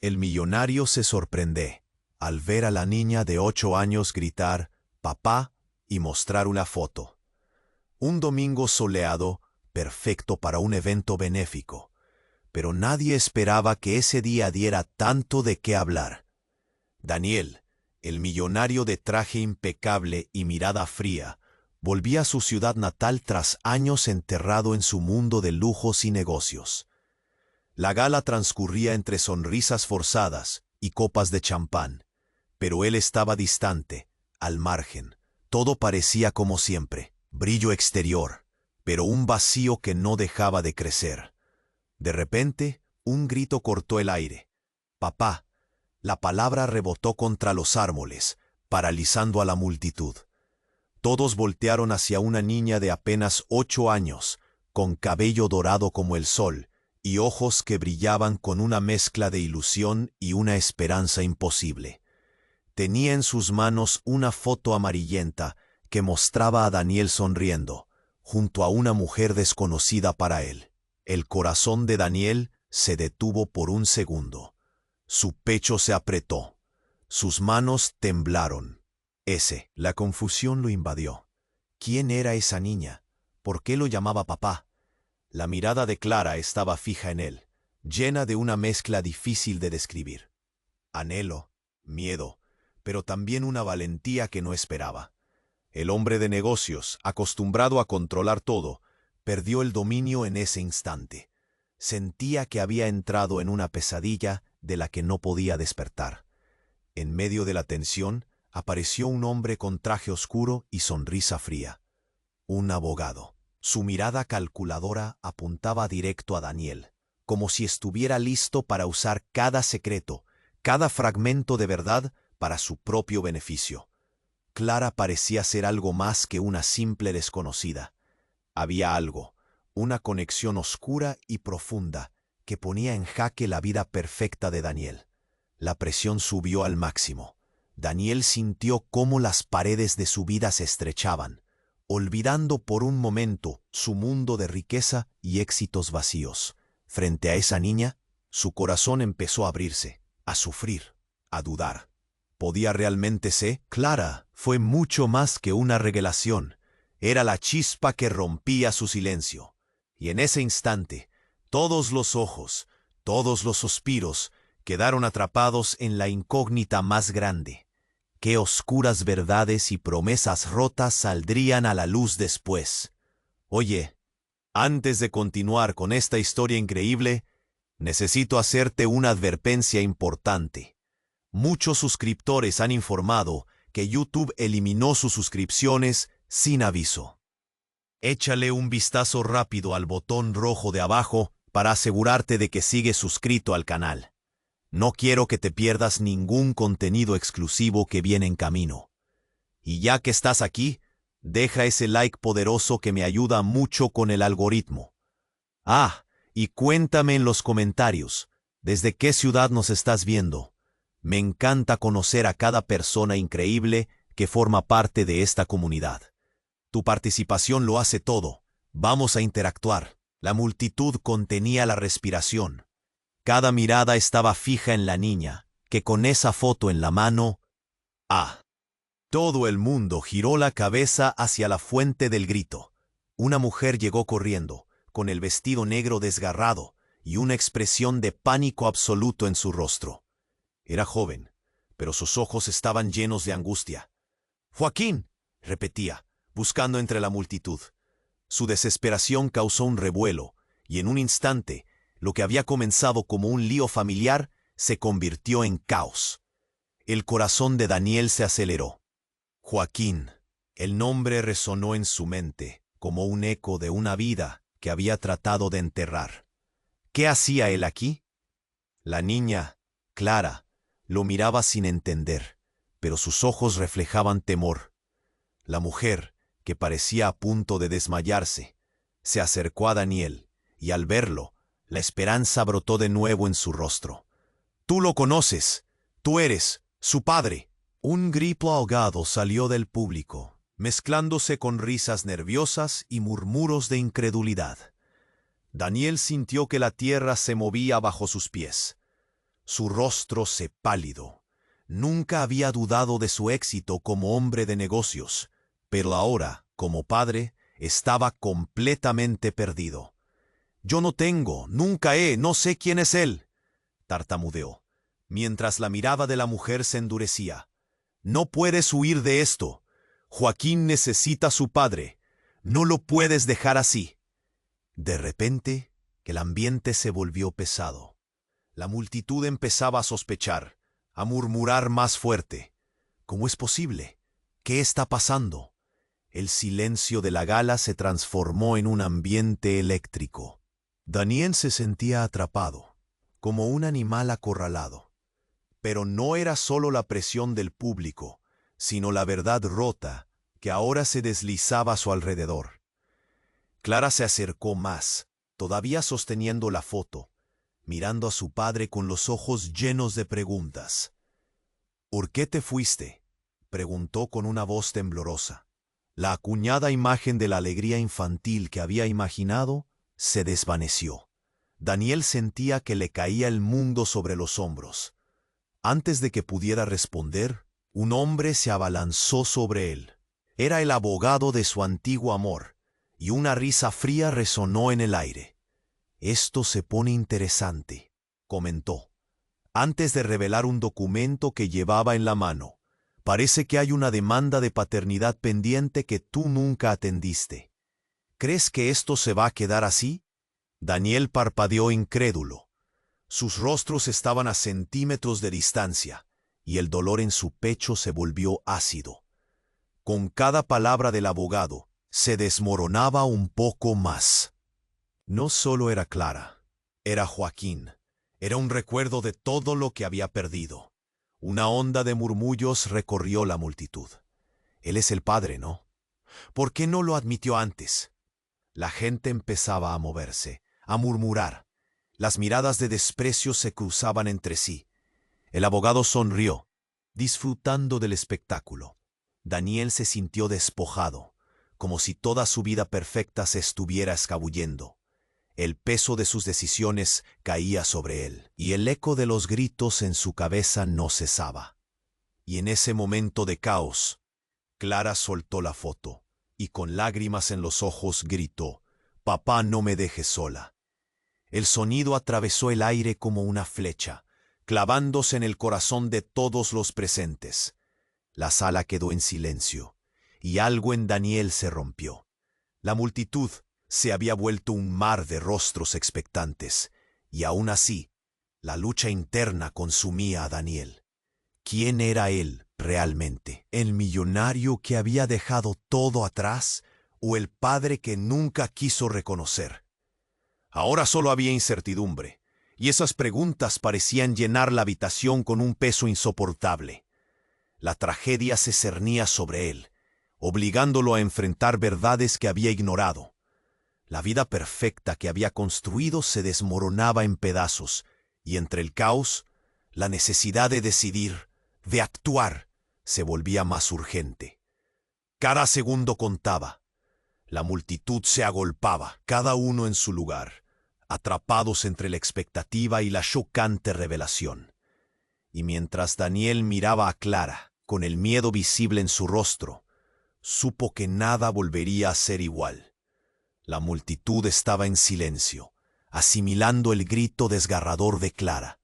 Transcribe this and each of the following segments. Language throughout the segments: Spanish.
El millonario se sorprende al ver a la niña de 8 años gritar «papá» y mostrar una foto. Un domingo soleado, perfecto para un evento benéfico, pero nadie esperaba que ese día diera tanto de qué hablar. Daniel, el millonario de traje impecable y mirada fría, volvía a su ciudad natal tras años enterrado en su mundo de lujos y negocios. La gala transcurría entre sonrisas forzadas y copas de champán, pero él estaba distante, al margen. Todo parecía como siempre, brillo exterior, pero un vacío que no dejaba de crecer. De repente, un grito cortó el aire. «Papá». La palabra rebotó contra los árboles, paralizando a la multitud. Todos voltearon hacia una niña de apenas 8 años, con cabello dorado como el sol, y ojos que brillaban con una mezcla de ilusión y una esperanza imposible. Tenía en sus manos una foto amarillenta que mostraba a Daniel sonriendo, junto a una mujer desconocida para él. El corazón de Daniel se detuvo por un segundo. Su pecho se apretó. Sus manos temblaron. La confusión lo invadió. ¿Quién era esa niña? ¿Por qué lo llamaba papá? La mirada de Clara estaba fija en él, llena de una mezcla difícil de describir. Anhelo, miedo, pero también una valentía que no esperaba. El hombre de negocios, acostumbrado a controlar todo, perdió el dominio en ese instante. Sentía que había entrado en una pesadilla de la que no podía despertar. En medio de la tensión, apareció un hombre con traje oscuro y sonrisa fría. Un abogado. Su mirada calculadora apuntaba directo a Daniel, como si estuviera listo para usar cada secreto, cada fragmento de verdad para su propio beneficio. Clara parecía ser algo más que una simple desconocida. Había algo, una conexión oscura y profunda, que ponía en jaque la vida perfecta de Daniel. La presión subió al máximo. Daniel sintió cómo las paredes de su vida se estrechaban, olvidando por un momento su mundo de riqueza y éxitos vacíos. Frente a esa niña, su corazón empezó a abrirse, a sufrir, a dudar. ¿Podía realmente ser? Clara fue mucho más que una revelación. Era la chispa que rompía su silencio. Y en ese instante, todos los ojos, todos los suspiros, quedaron atrapados en la incógnita más grande. ¿Qué oscuras verdades y promesas rotas saldrían a la luz después? Oye, antes de continuar con esta historia increíble, necesito hacerte una advertencia importante. Muchos suscriptores han informado que YouTube eliminó sus suscripciones sin aviso. Échale un vistazo rápido al botón rojo de abajo para asegurarte de que sigues suscrito al canal. No quiero que te pierdas ningún contenido exclusivo que viene en camino. Y ya que estás aquí, deja ese like poderoso que me ayuda mucho con el algoritmo. Y cuéntame en los comentarios, ¿desde qué ciudad nos estás viendo? Me encanta conocer a cada persona increíble que forma parte de esta comunidad. Tu participación lo hace todo. Vamos a interactuar. La multitud contenía la respiración. Cada mirada estaba fija en la niña, que con esa foto en la mano... Todo el mundo giró la cabeza hacia la fuente del grito. Una mujer llegó corriendo, con el vestido negro desgarrado y una expresión de pánico absoluto en su rostro. Era joven, pero sus ojos estaban llenos de angustia. «¡Joaquín!», repetía, buscando entre la multitud. Su desesperación causó un revuelo, y en un instante, lo que había comenzado como un lío familiar se convirtió en caos. El corazón de Daniel se aceleró. Joaquín. El nombre resonó en su mente, como un eco de una vida que había tratado de enterrar. ¿Qué hacía él aquí? La niña, Clara, lo miraba sin entender, pero sus ojos reflejaban temor. La mujer, que parecía a punto de desmayarse, se acercó a Daniel, y al verlo, la esperanza brotó de nuevo en su rostro. «Tú lo conoces. Tú eres su padre». Un grito ahogado salió del público, mezclándose con risas nerviosas y murmuros de incredulidad. Daniel sintió que la tierra se movía bajo sus pies. Su rostro se pálido. Nunca había dudado de su éxito como hombre de negocios, pero ahora, como padre, estaba completamente perdido. «Yo no tengo, nunca no sé quién es él», tartamudeó, mientras la mirada de la mujer se endurecía. «No puedes huir de esto. Joaquín necesita a su padre. No lo puedes dejar así». De repente, el ambiente se volvió pesado. La multitud empezaba a sospechar, a murmurar más fuerte. ¿Cómo es posible? ¿Qué está pasando? El silencio de la gala se transformó en un ambiente eléctrico. Daniel se sentía atrapado, como un animal acorralado. Pero no era solo la presión del público, sino la verdad rota que ahora se deslizaba a su alrededor. Clara se acercó más, todavía sosteniendo la foto, mirando a su padre con los ojos llenos de preguntas. «¿Por qué te fuiste?», preguntó con una voz temblorosa. La acuñada imagen de la alegría infantil que había imaginado se desvaneció. Daniel sentía que le caía el mundo sobre los hombros. Antes de que pudiera responder, un hombre se abalanzó sobre él. Era el abogado de su antiguo amor, y una risa fría resonó en el aire. «Esto se pone interesante», comentó, antes de revelar un documento que llevaba en la mano. «Parece que hay una demanda de paternidad pendiente que tú nunca atendiste. ¿Crees que esto se va a quedar así?». Daniel parpadeó incrédulo. Sus rostros estaban a centímetros de distancia, y el dolor en su pecho se volvió ácido. Con cada palabra del abogado, se desmoronaba un poco más. No solo era Clara, era Joaquín. Era un recuerdo de todo lo que había perdido. Una onda de murmullos recorrió la multitud. «Él es el padre, ¿no? ¿Por qué no lo admitió antes?». La gente empezaba a moverse, a murmurar. Las miradas de desprecio se cruzaban entre sí. El abogado sonrió, disfrutando del espectáculo. Daniel se sintió despojado, como si toda su vida perfecta se estuviera escabullendo. El peso de sus decisiones caía sobre él, y el eco de los gritos en su cabeza no cesaba. Y en ese momento de caos, Clara soltó la foto, y con lágrimas en los ojos gritó: «Papá, no me dejes sola». El sonido atravesó el aire como una flecha, clavándose en el corazón de todos los presentes. La sala quedó en silencio, y algo en Daniel se rompió. La multitud se había vuelto un mar de rostros expectantes, y aún así, la lucha interna consumía a Daniel. ¿Quién era él realmente? ¿El millonario que había dejado todo atrás, o el padre que nunca quiso reconocer? Ahora solo había incertidumbre, y esas preguntas parecían llenar la habitación con un peso insoportable. La tragedia se cernía sobre él, obligándolo a enfrentar verdades que había ignorado. La vida perfecta que había construido se desmoronaba en pedazos, y entre el caos, la necesidad de decidir, de actuar, se volvía más urgente. Cada segundo contaba. La multitud se agolpaba, cada uno en su lugar, atrapados entre la expectativa y la chocante revelación. Y mientras Daniel miraba a Clara, con el miedo visible en su rostro, supo que nada volvería a ser igual. La multitud estaba en silencio, asimilando el grito desgarrador de Clara.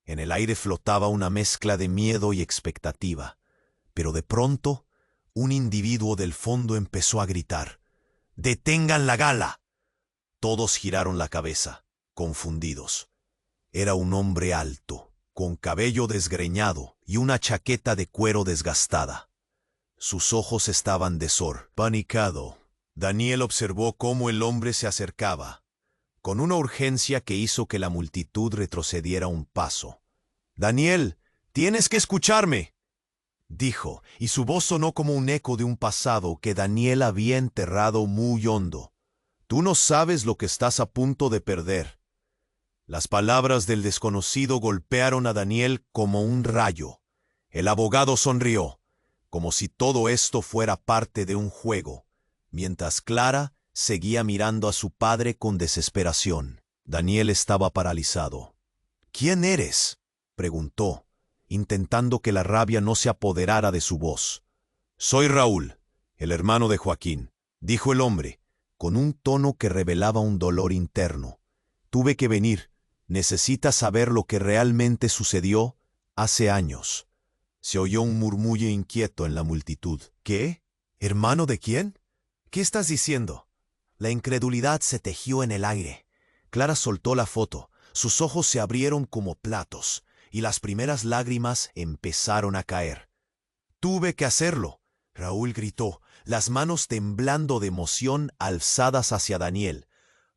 En el aire flotaba una mezcla de miedo y expectativa, pero de pronto, un individuo del fondo empezó a gritar: «¡Detengan la gala!». Todos giraron la cabeza, confundidos. Era un hombre alto, con cabello desgreñado y una chaqueta de cuero desgastada. Sus ojos estaban panicado. Daniel observó cómo el hombre se acercaba, con una urgencia que hizo que la multitud retrocediera un paso. «Daniel, tienes que escucharme», dijo, y su voz sonó como un eco de un pasado que Daniel había enterrado muy hondo. «Tú no sabes lo que estás a punto de perder». Las palabras del desconocido golpearon a Daniel como un rayo. El abogado sonrió, como si todo esto fuera parte de un juego, mientras Clara seguía mirando a su padre con desesperación. Daniel estaba paralizado. ¿Quién eres?, preguntó, intentando que la rabia no se apoderara de su voz. Soy Raúl, el hermano de Joaquín, dijo el hombre, con un tono que revelaba un dolor interno. Tuve que venir. Necesitas saber lo que realmente sucedió hace años. Se oyó un murmullo inquieto en la multitud. ¿Qué? ¿Hermano de quién? ¿Qué estás diciendo? La incredulidad se tejió en el aire. Clara soltó la foto. Sus ojos se abrieron como platos, y las primeras lágrimas empezaron a caer. Tuve que hacerlo, Raúl gritó, las manos temblando de emoción alzadas hacia Daniel.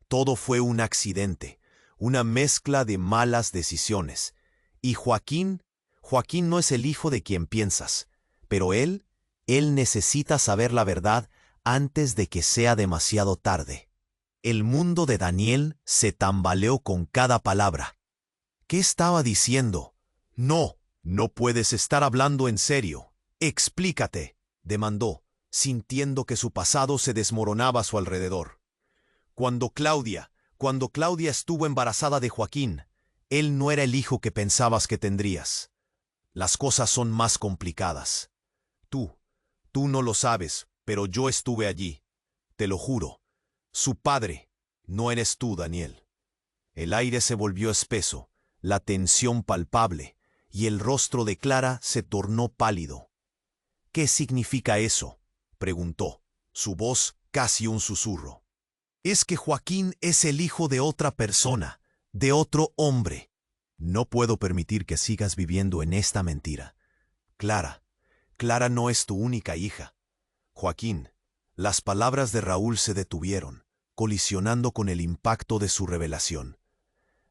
Todo fue un accidente, una mezcla de malas decisiones. Y Joaquín no es el hijo de quien piensas, pero él necesita saber la verdad antes de que sea demasiado tarde. El mundo de Daniel se tambaleó con cada palabra. ¿Qué estaba diciendo? No, no puedes estar hablando en serio. Explícate, demandó, sintiendo que su pasado se desmoronaba a su alrededor. Cuando Claudia estuvo embarazada de Joaquín, él no era el hijo que pensabas que tendrías. Las cosas son más complicadas. Tú no lo sabes, pero yo estuve allí. Te lo juro. Su padre no eres tú, Daniel. El aire se volvió espeso, la tensión palpable, y el rostro de Clara se tornó pálido. ¿Qué significa eso?, preguntó, su voz casi un susurro. Es que Joaquín es el hijo de otra persona, de otro hombre. No puedo permitir que sigas viviendo en esta mentira. Clara no es tu única hija. Joaquín, las palabras de Raúl se detuvieron, colisionando con el impacto de su revelación.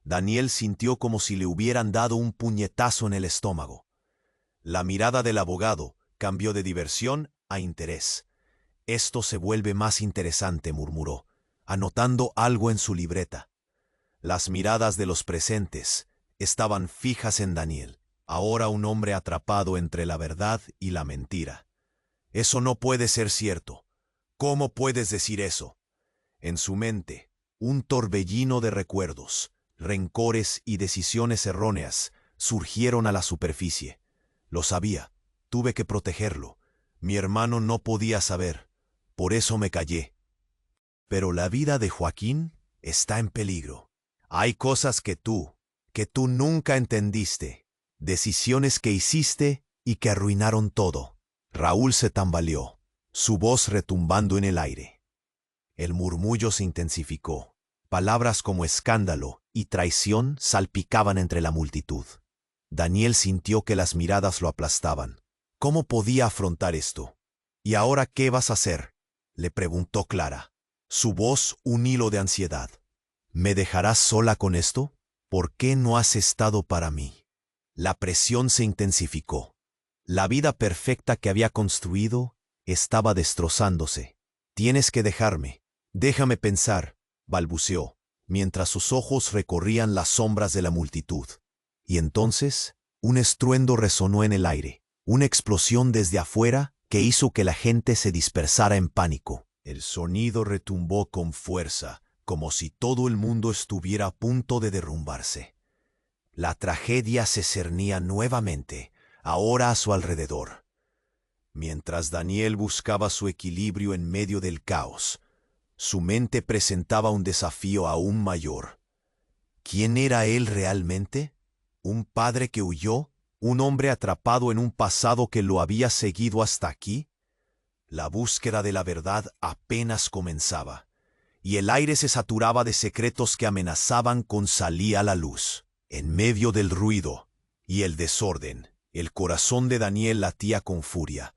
Daniel sintió como si le hubieran dado un puñetazo en el estómago. La mirada del abogado cambió de diversión a interés. Esto se vuelve más interesante, murmuró, anotando algo en su libreta. Las miradas de los presentes estaban fijas en Daniel, ahora un hombre atrapado entre la verdad y la mentira. Eso no puede ser cierto. ¿Cómo puedes decir eso? En su mente, un torbellino de recuerdos, rencores y decisiones erróneas surgieron a la superficie. Lo sabía. Tuve que protegerlo. Mi hermano no podía saber. Por eso me callé. Pero la vida de Joaquín está en peligro. Hay cosas que tú nunca entendiste. Decisiones que hiciste y que arruinaron todo. Raúl se tambaleó, su voz retumbando en el aire. El murmullo se intensificó. Palabras como escándalo y traición salpicaban entre la multitud. Daniel sintió que las miradas lo aplastaban. ¿Cómo podía afrontar esto? ¿Y ahora qué vas a hacer?, le preguntó Clara, su voz un hilo de ansiedad. ¿Me dejarás sola con esto? ¿Por qué no has estado para mí? La presión se intensificó. La vida perfecta que había construido estaba destrozándose. Tienes que dejarme. Déjame pensar, balbuceó, mientras sus ojos recorrían las sombras de la multitud. Y entonces, un estruendo resonó en el aire, una explosión desde afuera que hizo que la gente se dispersara en pánico. El sonido retumbó con fuerza, como si todo el mundo estuviera a punto de derrumbarse. La tragedia se cernía nuevamente, ahora a su alrededor. Mientras Daniel buscaba su equilibrio en medio del caos, su mente presentaba un desafío aún mayor. ¿Quién era él realmente? ¿Un padre que huyó? ¿Un hombre atrapado en un pasado que lo había seguido hasta aquí? La búsqueda de la verdad apenas comenzaba, y el aire se saturaba de secretos que amenazaban con salir a la luz. En medio del ruido y el desorden, el corazón de Daniel latía con furia,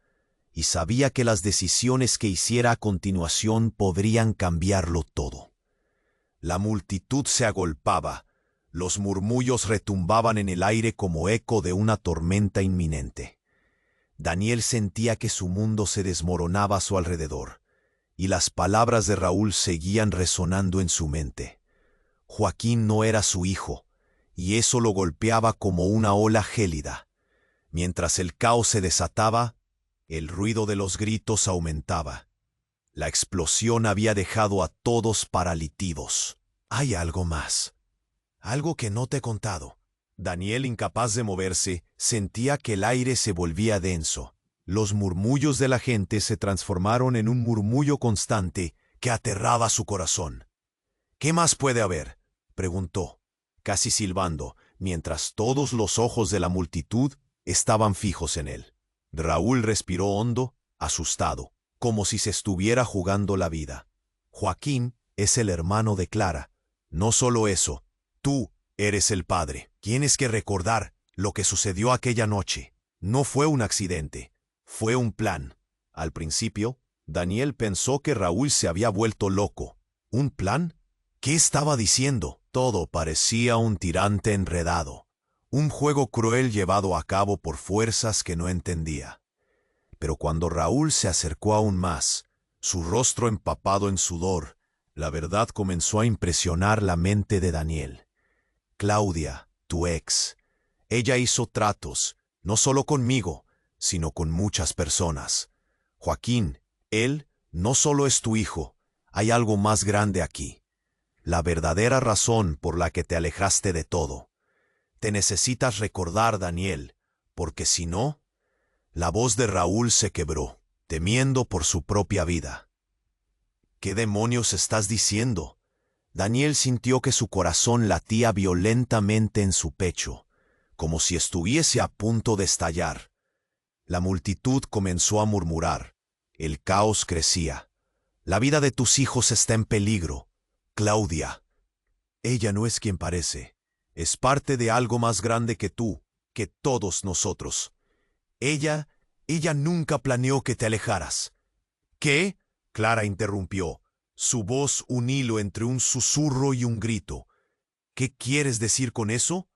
y sabía que las decisiones que hiciera a continuación podrían cambiarlo todo. La multitud se agolpaba, los murmullos retumbaban en el aire como eco de una tormenta inminente. Daniel sentía que su mundo se desmoronaba a su alrededor, y las palabras de Raúl seguían resonando en su mente. Joaquín no era su hijo, y eso lo golpeaba como una ola gélida. Mientras el caos se desataba, el ruido de los gritos aumentaba. La explosión había dejado a todos paralitivos. Hay algo más. Algo que no te he contado, Daniel, incapaz de moverse, sentía que el aire se volvía denso. Los murmullos de la gente se transformaron en un murmullo constante que aterraba su corazón. «¿Qué más puede haber?», preguntó, casi silbando, mientras todos los ojos de la multitud estaban fijos en él. Raúl respiró hondo, asustado, como si se estuviera jugando la vida. «Joaquín es el hermano de Clara. No solo eso, tú eres el padre. Tienes que recordar lo que sucedió aquella noche. No fue un accidente, fue un plan». Al principio, Daniel pensó que Raúl se había vuelto loco. ¿Un plan? ¿Qué estaba diciendo? Todo parecía un tirante enredado, un juego cruel llevado a cabo por fuerzas que no entendía. Pero cuando Raúl se acercó aún más, su rostro empapado en sudor, la verdad comenzó a impresionar la mente de Daniel. «Claudia, tu ex, ella hizo tratos, no solo conmigo, sino con muchas personas. Joaquín, él no solo es tu hijo, hay algo más grande aquí. La verdadera razón por la que te alejaste de todo. Te necesitas recordar, Daniel, porque si no...». La voz de Raúl se quebró, temiendo por su propia vida. «¿Qué demonios estás diciendo?». Daniel sintió que su corazón latía violentamente en su pecho, como si estuviese a punto de estallar. La multitud comenzó a murmurar. El caos crecía. «La vida de tus hijos está en peligro. Claudia. Ella no es quien parece. Es parte de algo más grande que tú, que todos nosotros. Ella nunca planeó que te alejaras». «¿Qué?», Clara interrumpió, su voz un hilo entre un susurro y un grito. «¿Qué quieres decir con eso?».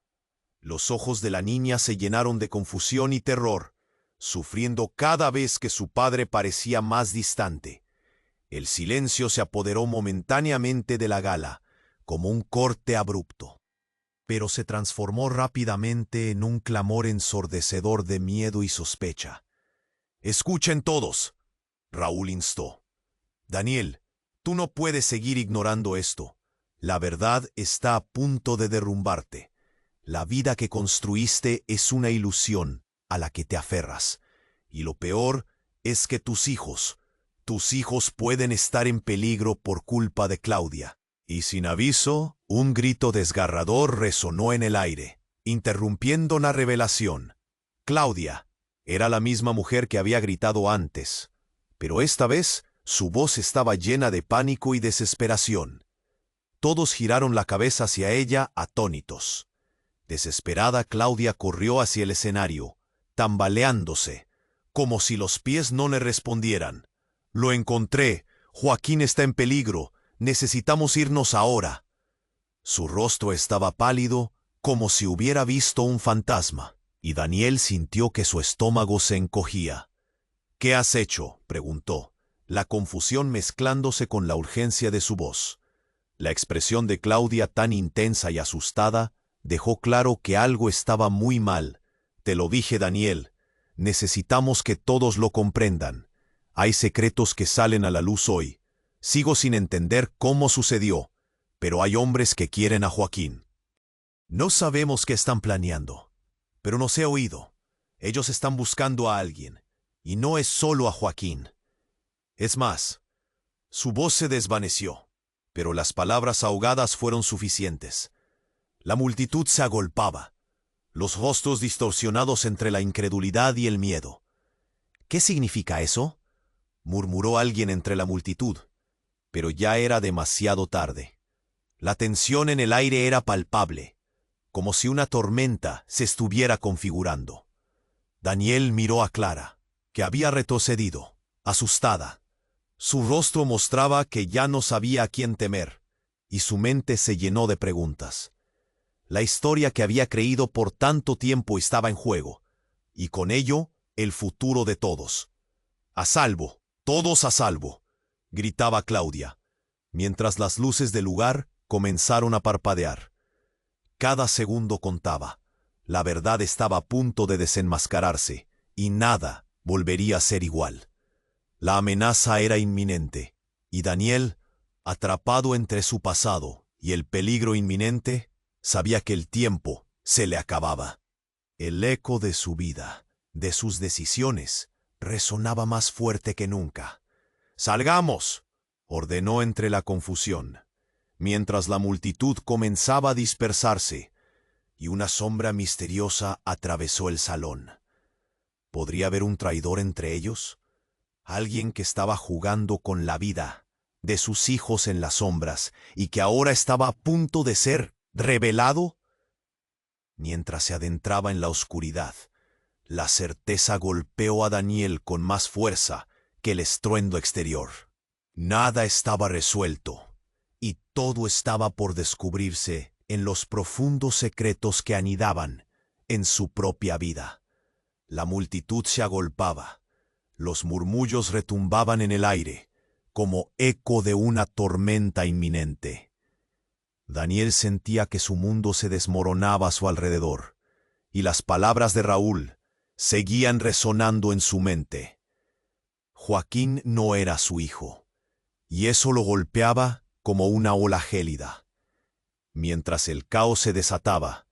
Los ojos de la niña se llenaron de confusión y terror, sufriendo cada vez que su padre parecía más distante. El silencio se apoderó momentáneamente de la gala, como un corte abrupto, pero se transformó rápidamente en un clamor ensordecedor de miedo y sospecha. «Escuchen todos», Raúl instó. «Daniel, tú no puedes seguir ignorando esto. La verdad está a punto de derrumbarte. La vida que construiste es una ilusión a la que te aferras. Y lo peor es que tus hijos pueden estar en peligro por culpa de Claudia». Y sin aviso, un grito desgarrador resonó en el aire, interrumpiendo la revelación. Claudia era la misma mujer que había gritado antes, pero esta vez su voz estaba llena de pánico y desesperación. Todos giraron la cabeza hacia ella, atónitos. Desesperada, Claudia corrió hacia el escenario, tambaleándose, como si los pies no le respondieran. «Lo encontré. Joaquín está en peligro. Necesitamos irnos ahora». Su rostro estaba pálido, como si hubiera visto un fantasma, y Daniel sintió que su estómago se encogía. «¿Qué has hecho?», preguntó, la confusión mezclándose con la urgencia de su voz. La expresión de Claudia, tan intensa y asustada, dejó claro que algo estaba muy mal. «Te lo dije, Daniel. Necesitamos que todos lo comprendan. Hay secretos que salen a la luz hoy. Sigo sin entender cómo sucedió, pero hay hombres que quieren a Joaquín. No sabemos qué están planeando, pero nos he oído. Ellos están buscando a alguien, y no es solo a Joaquín». Es más, su voz se desvaneció, pero las palabras ahogadas fueron suficientes. La multitud se agolpaba, los rostros distorsionados entre la incredulidad y el miedo. «¿Qué significa eso?», murmuró alguien entre la multitud, pero ya era demasiado tarde. La tensión en el aire era palpable, como si una tormenta se estuviera configurando. Daniel miró a Clara, que había retrocedido, asustada. Su rostro mostraba que ya no sabía a quién temer, y su mente se llenó de preguntas. La historia que había creído por tanto tiempo estaba en juego, y con ello el futuro de todos. «A salvo, todos a salvo», gritaba Claudia, mientras las luces del lugar comenzaron a parpadear. Cada segundo contaba. La verdad estaba a punto de desenmascararse, y nada volvería a ser igual. La amenaza era inminente, y Daniel, atrapado entre su pasado y el peligro inminente, sabía que el tiempo se le acababa. El eco de su vida, de sus decisiones, resonaba más fuerte que nunca. «¡Salgamos!», ordenó entre la confusión, mientras la multitud comenzaba a dispersarse y una sombra misteriosa atravesó el salón. ¿Podría haber un traidor entre ellos? Alguien que estaba jugando con la vida de sus hijos en las sombras y que ahora estaba a punto de ser revelado. Mientras se adentraba en la oscuridad, la certeza golpeó a Daniel con más fuerza que el estruendo exterior. Nada estaba resuelto, y todo estaba por descubrirse en los profundos secretos que anidaban en su propia vida. La multitud se agolpaba, los murmullos retumbaban en el aire, como eco de una tormenta inminente. Daniel sentía que su mundo se desmoronaba a su alrededor, y las palabras de Raúl seguían resonando en su mente. Joaquín no era su hijo, y eso lo golpeaba como una ola gélida. Mientras el caos se desataba,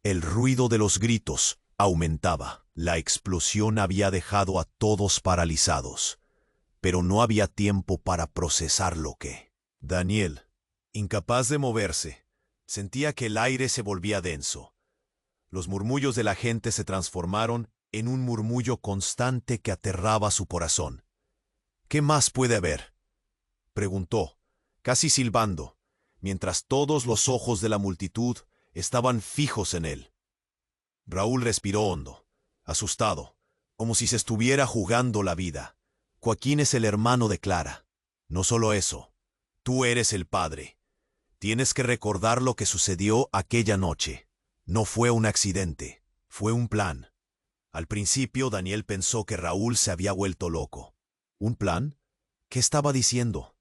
el ruido de los gritos aumentaba. La explosión había dejado a todos paralizados, pero no había tiempo para procesar lo que. Daniel, incapaz de moverse, sentía que el aire se volvía denso. Los murmullos de la gente se transformaron en un murmullo constante que aterraba su corazón. «¿Qué más puede haber?», preguntó, casi silbando, mientras todos los ojos de la multitud estaban fijos en él. Raúl respiró hondo, asustado, como si se estuviera jugando la vida. «Joaquín es el hermano de Clara. No solo eso, tú eres el padre. Tienes que recordar lo que sucedió aquella noche. No fue un accidente, fue un plan». Al principio Daniel pensó que Raúl se había vuelto loco. ¿Un plan? ¿Qué estaba diciendo?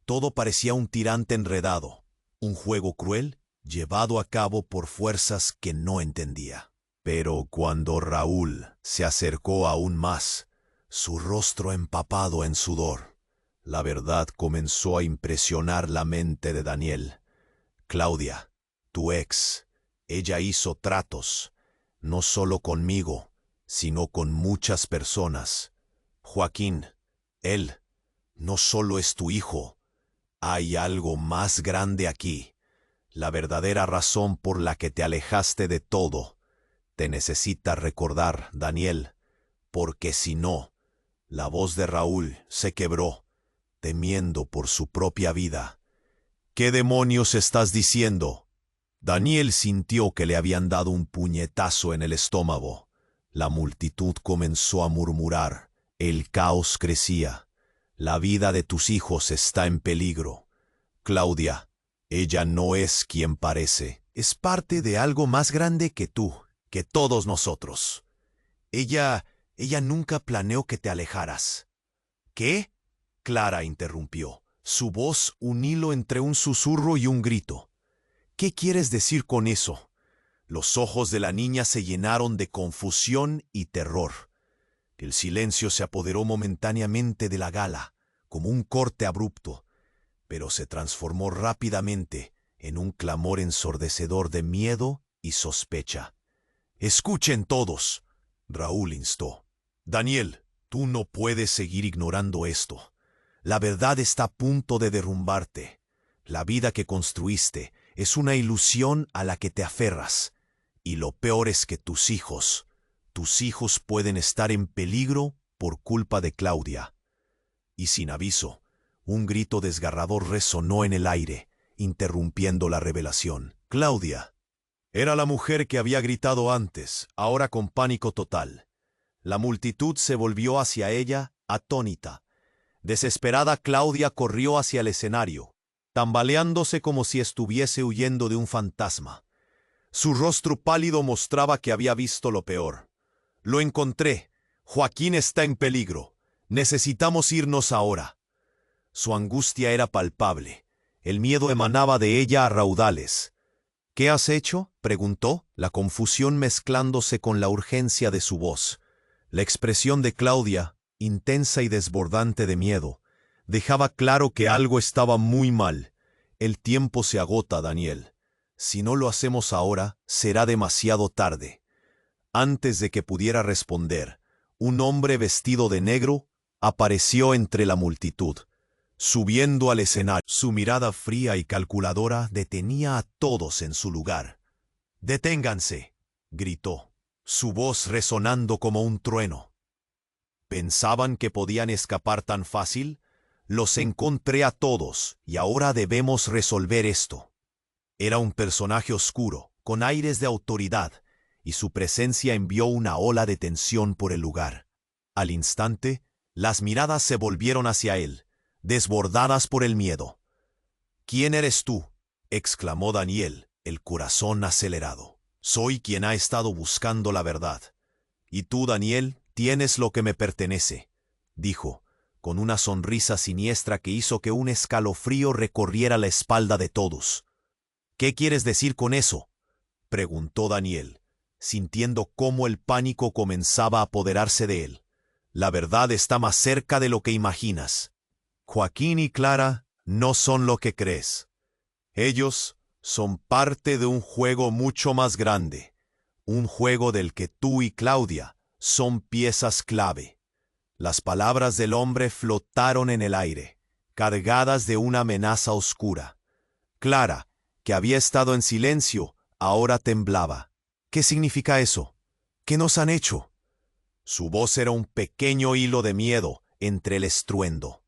Todo parecía un tirante enredado, un juego cruel llevado a cabo por fuerzas que no entendía. Pero cuando Raúl se acercó aún más, su rostro empapado en sudor, la verdad comenzó a impresionar la mente de Daniel. «Claudia, tu ex, ella hizo tratos, no solo conmigo, sino con muchas personas. Joaquín, él no solo es tu hijo, hay algo más grande aquí. La verdadera razón por la que te alejaste de todo. Te necesitas recordar, Daniel, porque si no...». La voz de Raúl se quebró, temiendo por su propia vida. «¿Qué demonios estás diciendo?». Daniel sintió que le habían dado un puñetazo en el estómago. La multitud comenzó a murmurar. El caos crecía. «La vida de tus hijos está en peligro. Claudia, ella no es quien parece. Es parte de algo más grande que tú, que todos nosotros. Ella nunca planeó que te alejaras». «¿Qué?», Clara interrumpió, su voz un hilo entre un susurro y un grito. «¿Qué quieres decir con eso?». Los ojos de la niña se llenaron de confusión y terror. El silencio se apoderó momentáneamente de la gala, como un corte abrupto, pero se transformó rápidamente en un clamor ensordecedor de miedo y sospecha. «Escuchen todos», Raúl instó. «Daniel, tú no puedes seguir ignorando esto. La verdad está a punto de derrumbarte. La vida que construiste es una ilusión a la que te aferras. Y lo peor es que tus hijos pueden estar en peligro por culpa de Claudia». Y sin aviso, un grito desgarrador resonó en el aire, interrumpiendo la revelación. Claudia era la mujer que había gritado antes, ahora con pánico total. La multitud se volvió hacia ella, atónita. Desesperada, Claudia corrió hacia el escenario, tambaleándose como si estuviese huyendo de un fantasma. Su rostro pálido mostraba que había visto lo peor. «Lo encontré. Joaquín está en peligro. Necesitamos irnos ahora». Su angustia era palpable. El miedo emanaba de ella a raudales. «¿Qué has hecho?», preguntó, la confusión mezclándose con la urgencia de su voz. La expresión de Claudia, intensa y desbordante de miedo, dejaba claro que algo estaba muy mal. «El tiempo se agota, Daniel. Si no lo hacemos ahora, será demasiado tarde. Antes de que pudiera responder, un hombre vestido de negro apareció entre la multitud. Subiendo al escenario, su mirada fría y calculadora detenía a todos en su lugar. «¡Deténganse!», gritó, su voz resonando como un trueno. ¿Pensaban que podían escapar tan fácil? Los encontré a todos y ahora debemos resolver esto. Era un personaje oscuro, con aires de autoridad, y su presencia envió una ola de tensión por el lugar. Al instante, las miradas se volvieron hacia él, desbordadas por el miedo. «¿Quién eres tú?», exclamó Daniel, el corazón acelerado. «Soy quien ha estado buscando la verdad. Y tú, Daniel, tienes lo que me pertenece», dijo, con una sonrisa siniestra que hizo que un escalofrío recorriera la espalda de todos. «¿Qué quieres decir con eso?», preguntó Daniel, sintiendo cómo el pánico comenzaba a apoderarse de él. «La verdad está más cerca de lo que imaginas. Joaquín y Clara no son lo que crees. Ellos son parte de un juego mucho más grande, un juego del que tú y Claudia son piezas clave». Las palabras del hombre flotaron en el aire, cargadas de una amenaza oscura. Clara, que había estado en silencio, ahora temblaba. «¿Qué significa eso? ¿Qué nos han hecho?». Su voz era un pequeño hilo de miedo entre el estruendo.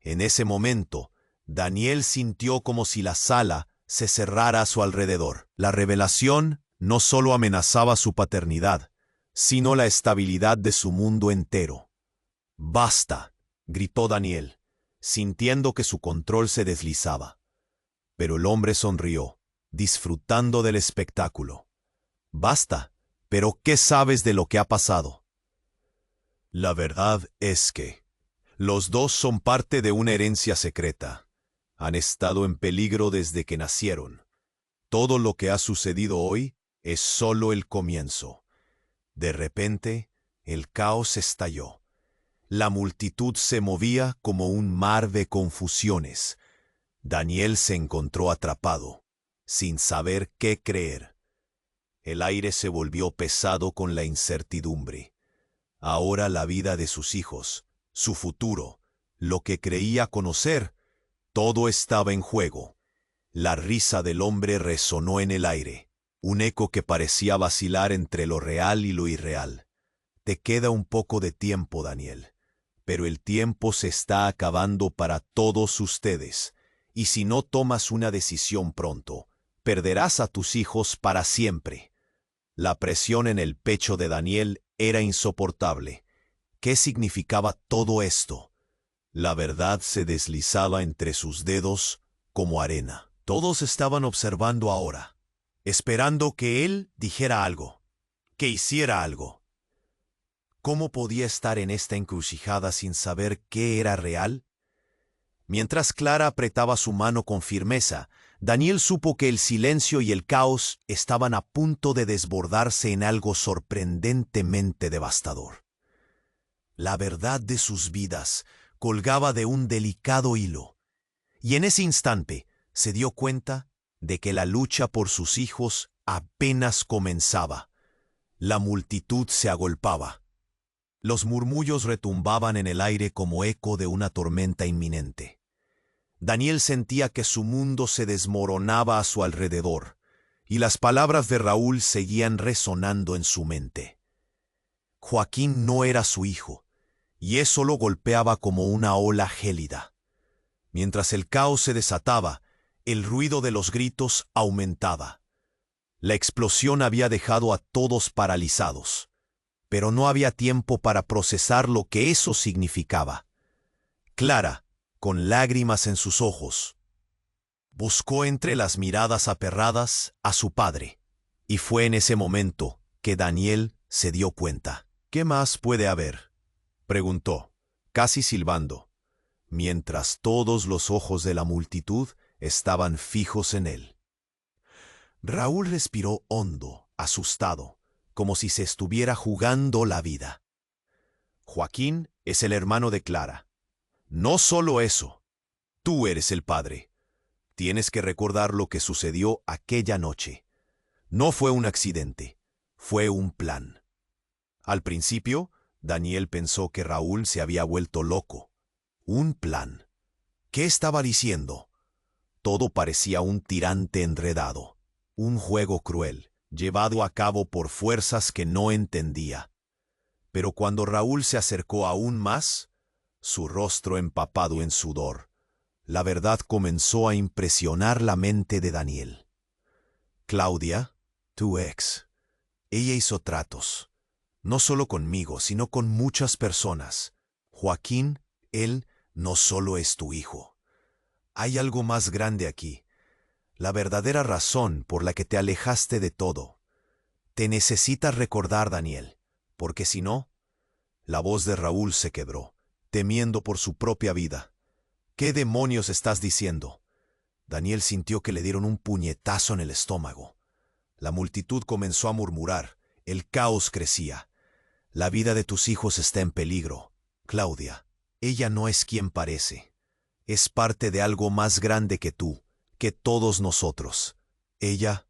En ese momento, Daniel sintió como si la sala se cerrara a su alrededor. La revelación no solo amenazaba su paternidad, sino la estabilidad de su mundo entero. «¡Basta!», gritó Daniel, sintiendo que su control se deslizaba. Pero el hombre sonrió, disfrutando del espectáculo. «Basta, pero ¿qué sabes de lo que ha pasado?». «La verdad es que los dos son parte de una herencia secreta. Han estado en peligro desde que nacieron. Todo lo que ha sucedido hoy es solo el comienzo». De repente, el caos estalló. La multitud se movía como un mar de confusiones. Daniel se encontró atrapado, sin saber qué creer. El aire se volvió pesado con la incertidumbre. Ahora la vida de sus hijos, su futuro, lo que creía conocer, todo estaba en juego. La risa del hombre resonó en el aire, un eco que parecía vacilar entre lo real y lo irreal. «Te queda un poco de tiempo, Daniel, pero el tiempo se está acabando para todos ustedes, y si no tomas una decisión pronto, perderás a tus hijos para siempre». La presión en el pecho de Daniel era insoportable. ¿Qué significaba todo esto? La verdad se deslizaba entre sus dedos como arena. Todos estaban observando ahora, esperando que él dijera algo, que hiciera algo. ¿Cómo podía estar en esta encrucijada sin saber qué era real? Mientras Clara apretaba su mano con firmeza, Daniel supo que el silencio y el caos estaban a punto de desbordarse en algo sorprendentemente devastador. La verdad de sus vidas colgaba de un delicado hilo, y en ese instante se dio cuenta de que la lucha por sus hijos apenas comenzaba. La multitud se agolpaba. Los murmullos retumbaban en el aire como eco de una tormenta inminente. Daniel sentía que su mundo se desmoronaba a su alrededor, y las palabras de Raúl seguían resonando en su mente. Joaquín no era su hijo, y eso lo golpeaba como una ola gélida. Mientras el caos se desataba, el ruido de los gritos aumentaba. La explosión había dejado a todos paralizados, pero no había tiempo para procesar lo que eso significaba. Clara, con lágrimas en sus ojos, buscó entre las miradas aperradas a su padre, y fue en ese momento que Daniel se dio cuenta. «¿Qué más puede haber?», preguntó, casi silbando, mientras todos los ojos de la multitud estaban fijos en él. Raúl respiró hondo, asustado, como si se estuviera jugando la vida. «Joaquín es el hermano de Clara. No solo eso, tú eres el padre. Tienes que recordar lo que sucedió aquella noche. No fue un accidente, fue un plan. Al principio, Daniel pensó que Raúl se había vuelto loco. Un plan. ¿Qué estaba diciendo? Todo parecía un tirante enredado, un juego cruel, llevado a cabo por fuerzas que no entendía. Pero cuando Raúl se acercó aún más, su rostro empapado en sudor, la verdad comenzó a impresionar la mente de Daniel. Claudia, tu ex, ella hizo tratos, no solo conmigo, sino con muchas personas. Joaquín, él no solo es tu hijo. Hay algo más grande aquí, la verdadera razón por la que te alejaste de todo. Te necesitas recordar, Daniel, porque si no... La voz de Raúl se quebró, temiendo por su propia vida. ¿Qué demonios estás diciendo? Daniel sintió que le dieron un puñetazo en el estómago. La multitud comenzó a murmurar, el caos crecía. La vida de tus hijos está en peligro. Claudia, ella no es quien parece. Es parte de algo más grande que tú, que todos nosotros. Ella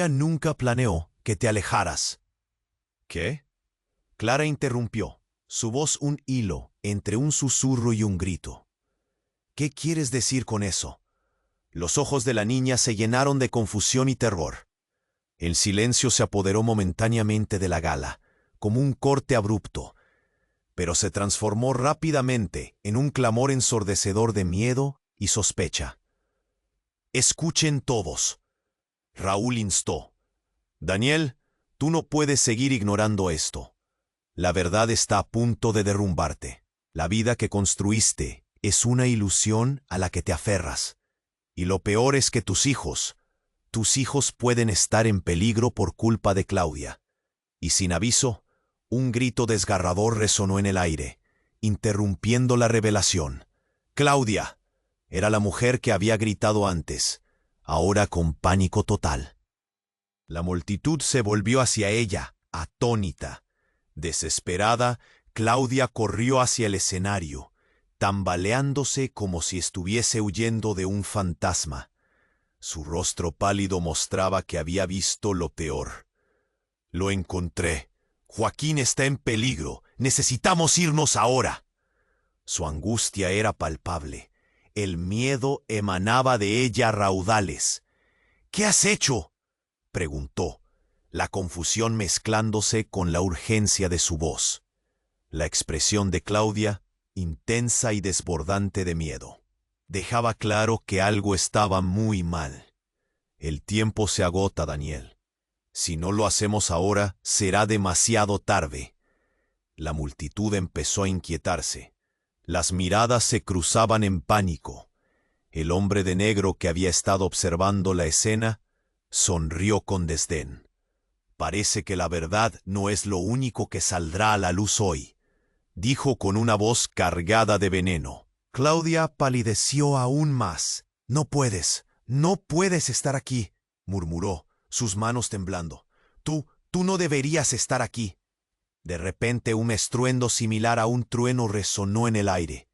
nunca planeó que te alejaras. ¿Qué? Clara interrumpió, su voz un hilo entre un susurro y un grito. ¿Qué quieres decir con eso? Los ojos de la niña se llenaron de confusión y terror. El silencio se apoderó momentáneamente de la gala, como un corte abrupto, pero se transformó rápidamente en un clamor ensordecedor de miedo y sospecha. «Escuchen todos», Raúl instó. «Daniel, tú no puedes seguir ignorando esto. La verdad está a punto de derrumbarte. La vida que construiste es una ilusión a la que te aferras. Y lo peor es que tus hijos pueden estar en peligro por culpa de Claudia». Y sin aviso, un grito desgarrador resonó en el aire, interrumpiendo la revelación. Claudia era la mujer que había gritado antes, ahora con pánico total. La multitud se volvió hacia ella, atónita. Desesperada, Claudia corrió hacia el escenario, tambaleándose como si estuviese huyendo de un fantasma. Su rostro pálido mostraba que había visto lo peor. «Lo encontré. Joaquín está en peligro. Necesitamos irnos ahora». Su angustia era palpable. El miedo emanaba de ella a raudales. «¿Qué has hecho?», preguntó, la confusión mezclándose con la urgencia de su voz. La expresión de Claudia, intensa y desbordante de miedo, dejaba claro que algo estaba muy mal. «El tiempo se agota, Daniel. Si no lo hacemos ahora, será demasiado tarde». La multitud empezó a inquietarse. Las miradas se cruzaban en pánico. El hombre de negro que había estado observando la escena sonrió con desdén. «Parece que la verdad no es lo único que saldrá a la luz hoy», dijo con una voz cargada de veneno. Claudia palideció aún más. no puedes estar aquí», murmuró, sus manos temblando. Tú no deberías estar aquí». De repente un estruendo similar a un trueno resonó en el aire.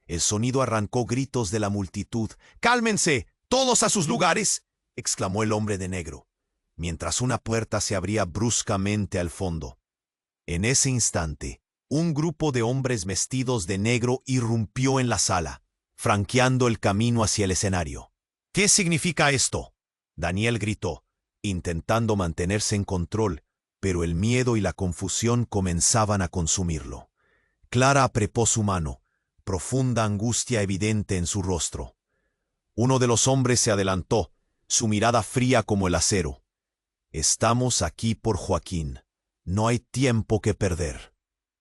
El sonido arrancó gritos de la multitud. «¡Cálmense! ¡Todos a sus lugares!», exclamó el hombre de negro, mientras una puerta se abría bruscamente al fondo. En ese instante, un grupo de hombres vestidos de negro irrumpió en la sala, franqueando el camino hacia el escenario. «¿Qué significa esto?», Daniel gritó, intentando mantenerse en control, pero el miedo y la confusión comenzaban a consumirlo. Clara apretó su mano, profunda angustia evidente en su rostro. Uno de los hombres se adelantó, su mirada fría como el acero. «Estamos aquí por Joaquín. No hay tiempo que perder.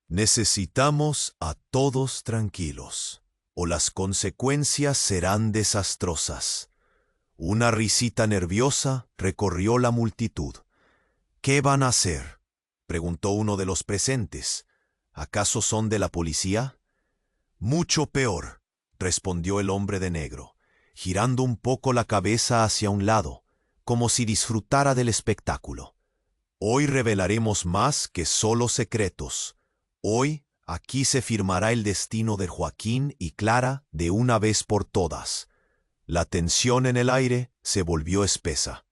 Necesitamos a todos tranquilos, o las consecuencias serán desastrosas». Una risita nerviosa recorrió la multitud. «¿Qué van a hacer?», preguntó uno de los presentes. «¿Acaso son de la policía?». «Mucho peor», respondió el hombre de negro, girando un poco la cabeza hacia un lado, como si disfrutara del espectáculo. «Hoy revelaremos más que solo secretos. Hoy aquí se firmará el destino de Joaquín y Clara de una vez por todas. La tensión en el aire se volvió espesa,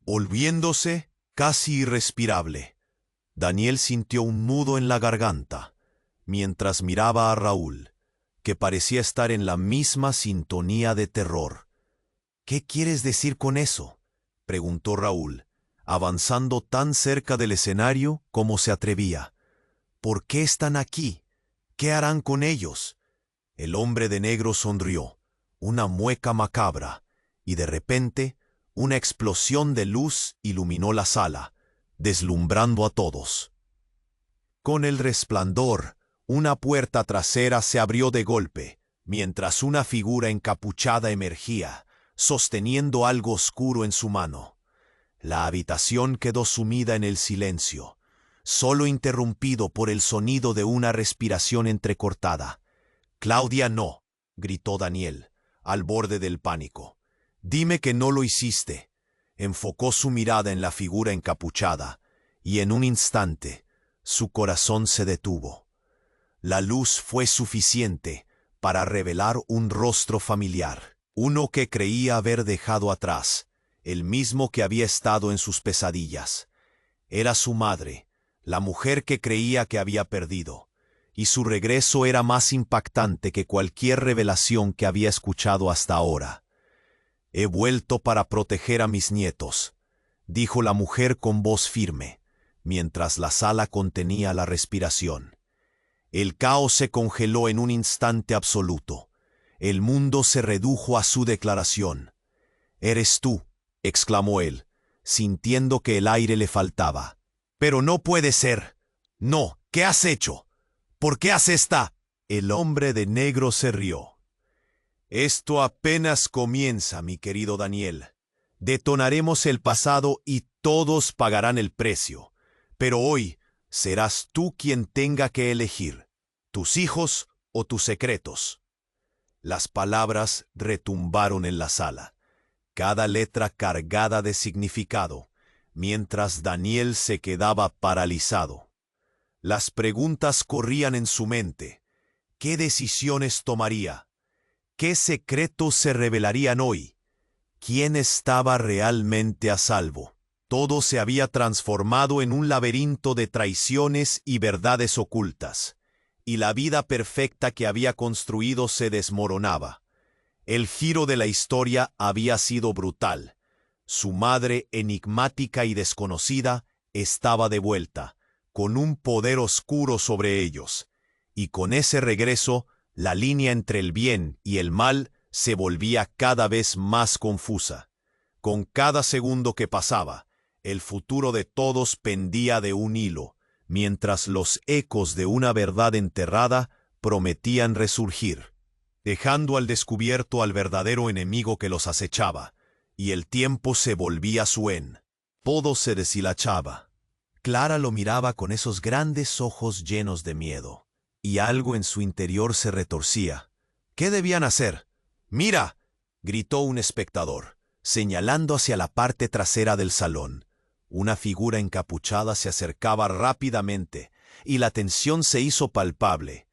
volviéndose casi irrespirable. Daniel sintió un nudo en la garganta, mientras miraba a Raúl, que parecía estar en la misma sintonía de terror. «¿Qué quieres decir con eso?», preguntó Raúl, avanzando tan cerca del escenario como se atrevía. «¿Por qué están aquí? ¿Qué harán con ellos?». El hombre de negro sonrió, una mueca macabra, y de repente una explosión de luz iluminó la sala, deslumbrando a todos. Con el resplandor, una puerta trasera se abrió de golpe, mientras una figura encapuchada emergía, sosteniendo algo oscuro en su mano. La habitación quedó sumida en el silencio, solo interrumpido por el sonido de una respiración entrecortada. «Claudia, no», gritó Daniel, al borde del pánico. «Dime que no lo hiciste». Enfocó su mirada en la figura encapuchada, y en un instante, su corazón se detuvo. La luz fue suficiente para revelar un rostro familiar, uno que creía haber dejado atrás, el mismo que había estado en sus pesadillas. Era su madre, la mujer que creía que había perdido, y su regreso era más impactante que cualquier revelación que había escuchado hasta ahora. «He vuelto para proteger a mis nietos», dijo la mujer con voz firme, mientras la sala contenía la respiración. El caos se congeló en un instante absoluto. El mundo se redujo a su declaración. «Eres tú», exclamó él, sintiendo que el aire le faltaba. «Pero no puede ser. No, ¿qué has hecho? ¿Por qué haces esta?» El hombre de negro se rió. «Esto apenas comienza, mi querido Daniel. Detonaremos el pasado y todos pagarán el precio. Pero hoy serás tú quien tenga que elegir, tus hijos o tus secretos». Las palabras retumbaron en la sala, cada letra cargada de significado, mientras Daniel se quedaba paralizado. Las preguntas corrían en su mente. ¿Qué decisiones tomaría? ¿Qué secretos se revelarían hoy? ¿Quién estaba realmente a salvo? Todo se había transformado en un laberinto de traiciones y verdades ocultas, y la vida perfecta que había construido se desmoronaba. El giro de la historia había sido brutal. Su madre, enigmática y desconocida, estaba de vuelta, con un poder oscuro sobre ellos, y con ese regreso, la línea entre el bien y el mal se volvía cada vez más confusa. Con cada segundo que pasaba, el futuro de todos pendía de un hilo, mientras los ecos de una verdad enterrada prometían resurgir, dejando al descubierto al verdadero enemigo que los acechaba, y el tiempo se volvía suén. Todo se deshilachaba. Clara lo miraba con esos grandes ojos llenos de miedo, y algo en su interior se retorcía. ¿Qué debían hacer? «¡Mira!», gritó un espectador, señalando hacia la parte trasera del salón. Una figura encapuchada se acercaba rápidamente, y la tensión se hizo palpable.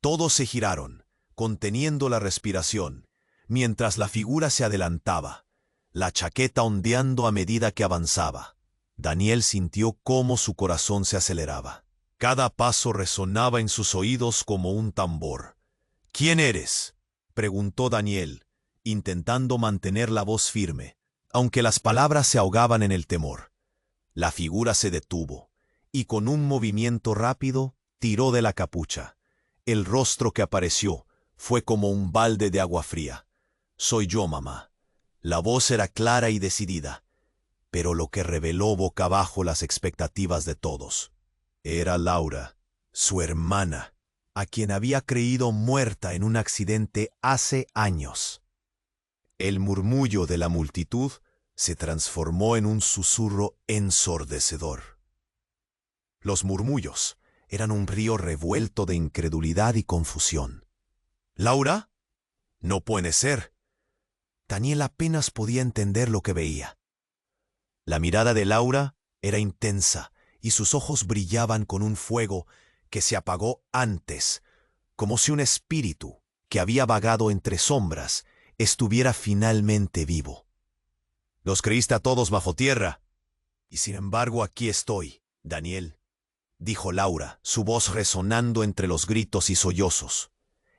Todos se giraron, conteniendo la respiración, mientras la figura se adelantaba, la chaqueta ondeando a medida que avanzaba. Daniel sintió cómo su corazón se aceleraba. Cada paso resonaba en sus oídos como un tambor. «¿Quién eres?», preguntó Daniel, intentando mantener la voz firme, aunque las palabras se ahogaban en el temor. La figura se detuvo, y con un movimiento rápido tiró de la capucha. El rostro que apareció fue como un balde de agua fría. «Soy yo, mamá». La voz era clara y decidida, pero lo que reveló boca abajo las expectativas de todos. Era Laura, su hermana, a quien había creído muerta en un accidente hace años. El murmullo de la multitud se transformó en un susurro ensordecedor. Los murmullos eran un río revuelto de incredulidad y confusión. «¿Laura? No puede ser». Daniel apenas podía entender lo que veía. La mirada de Laura era intensa y sus ojos brillaban con un fuego que se apagó antes, como si un espíritu que había vagado entre sombras estuviera finalmente vivo. Los creíste a todos bajo tierra. Y sin embargo aquí estoy, Daniel, dijo Laura, su voz resonando entre los gritos y sollozos.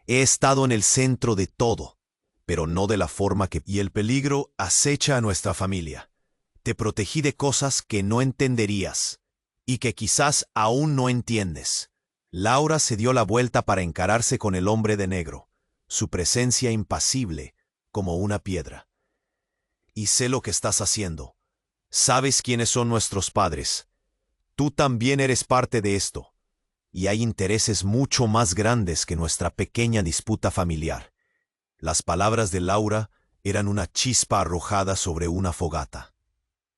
He estado en el centro de todo, pero no de la forma que... Y el peligro acecha a nuestra familia. Te protegí de cosas que no entenderías y que quizás aún no entiendes. Laura se dio la vuelta para encararse con el hombre de negro, su presencia impasible como una piedra. Y sé lo que estás haciendo. Sabes quiénes son nuestros padres. Tú también eres parte de esto. Y hay intereses mucho más grandes que nuestra pequeña disputa familiar. Las palabras de Laura eran una chispa arrojada sobre una fogata.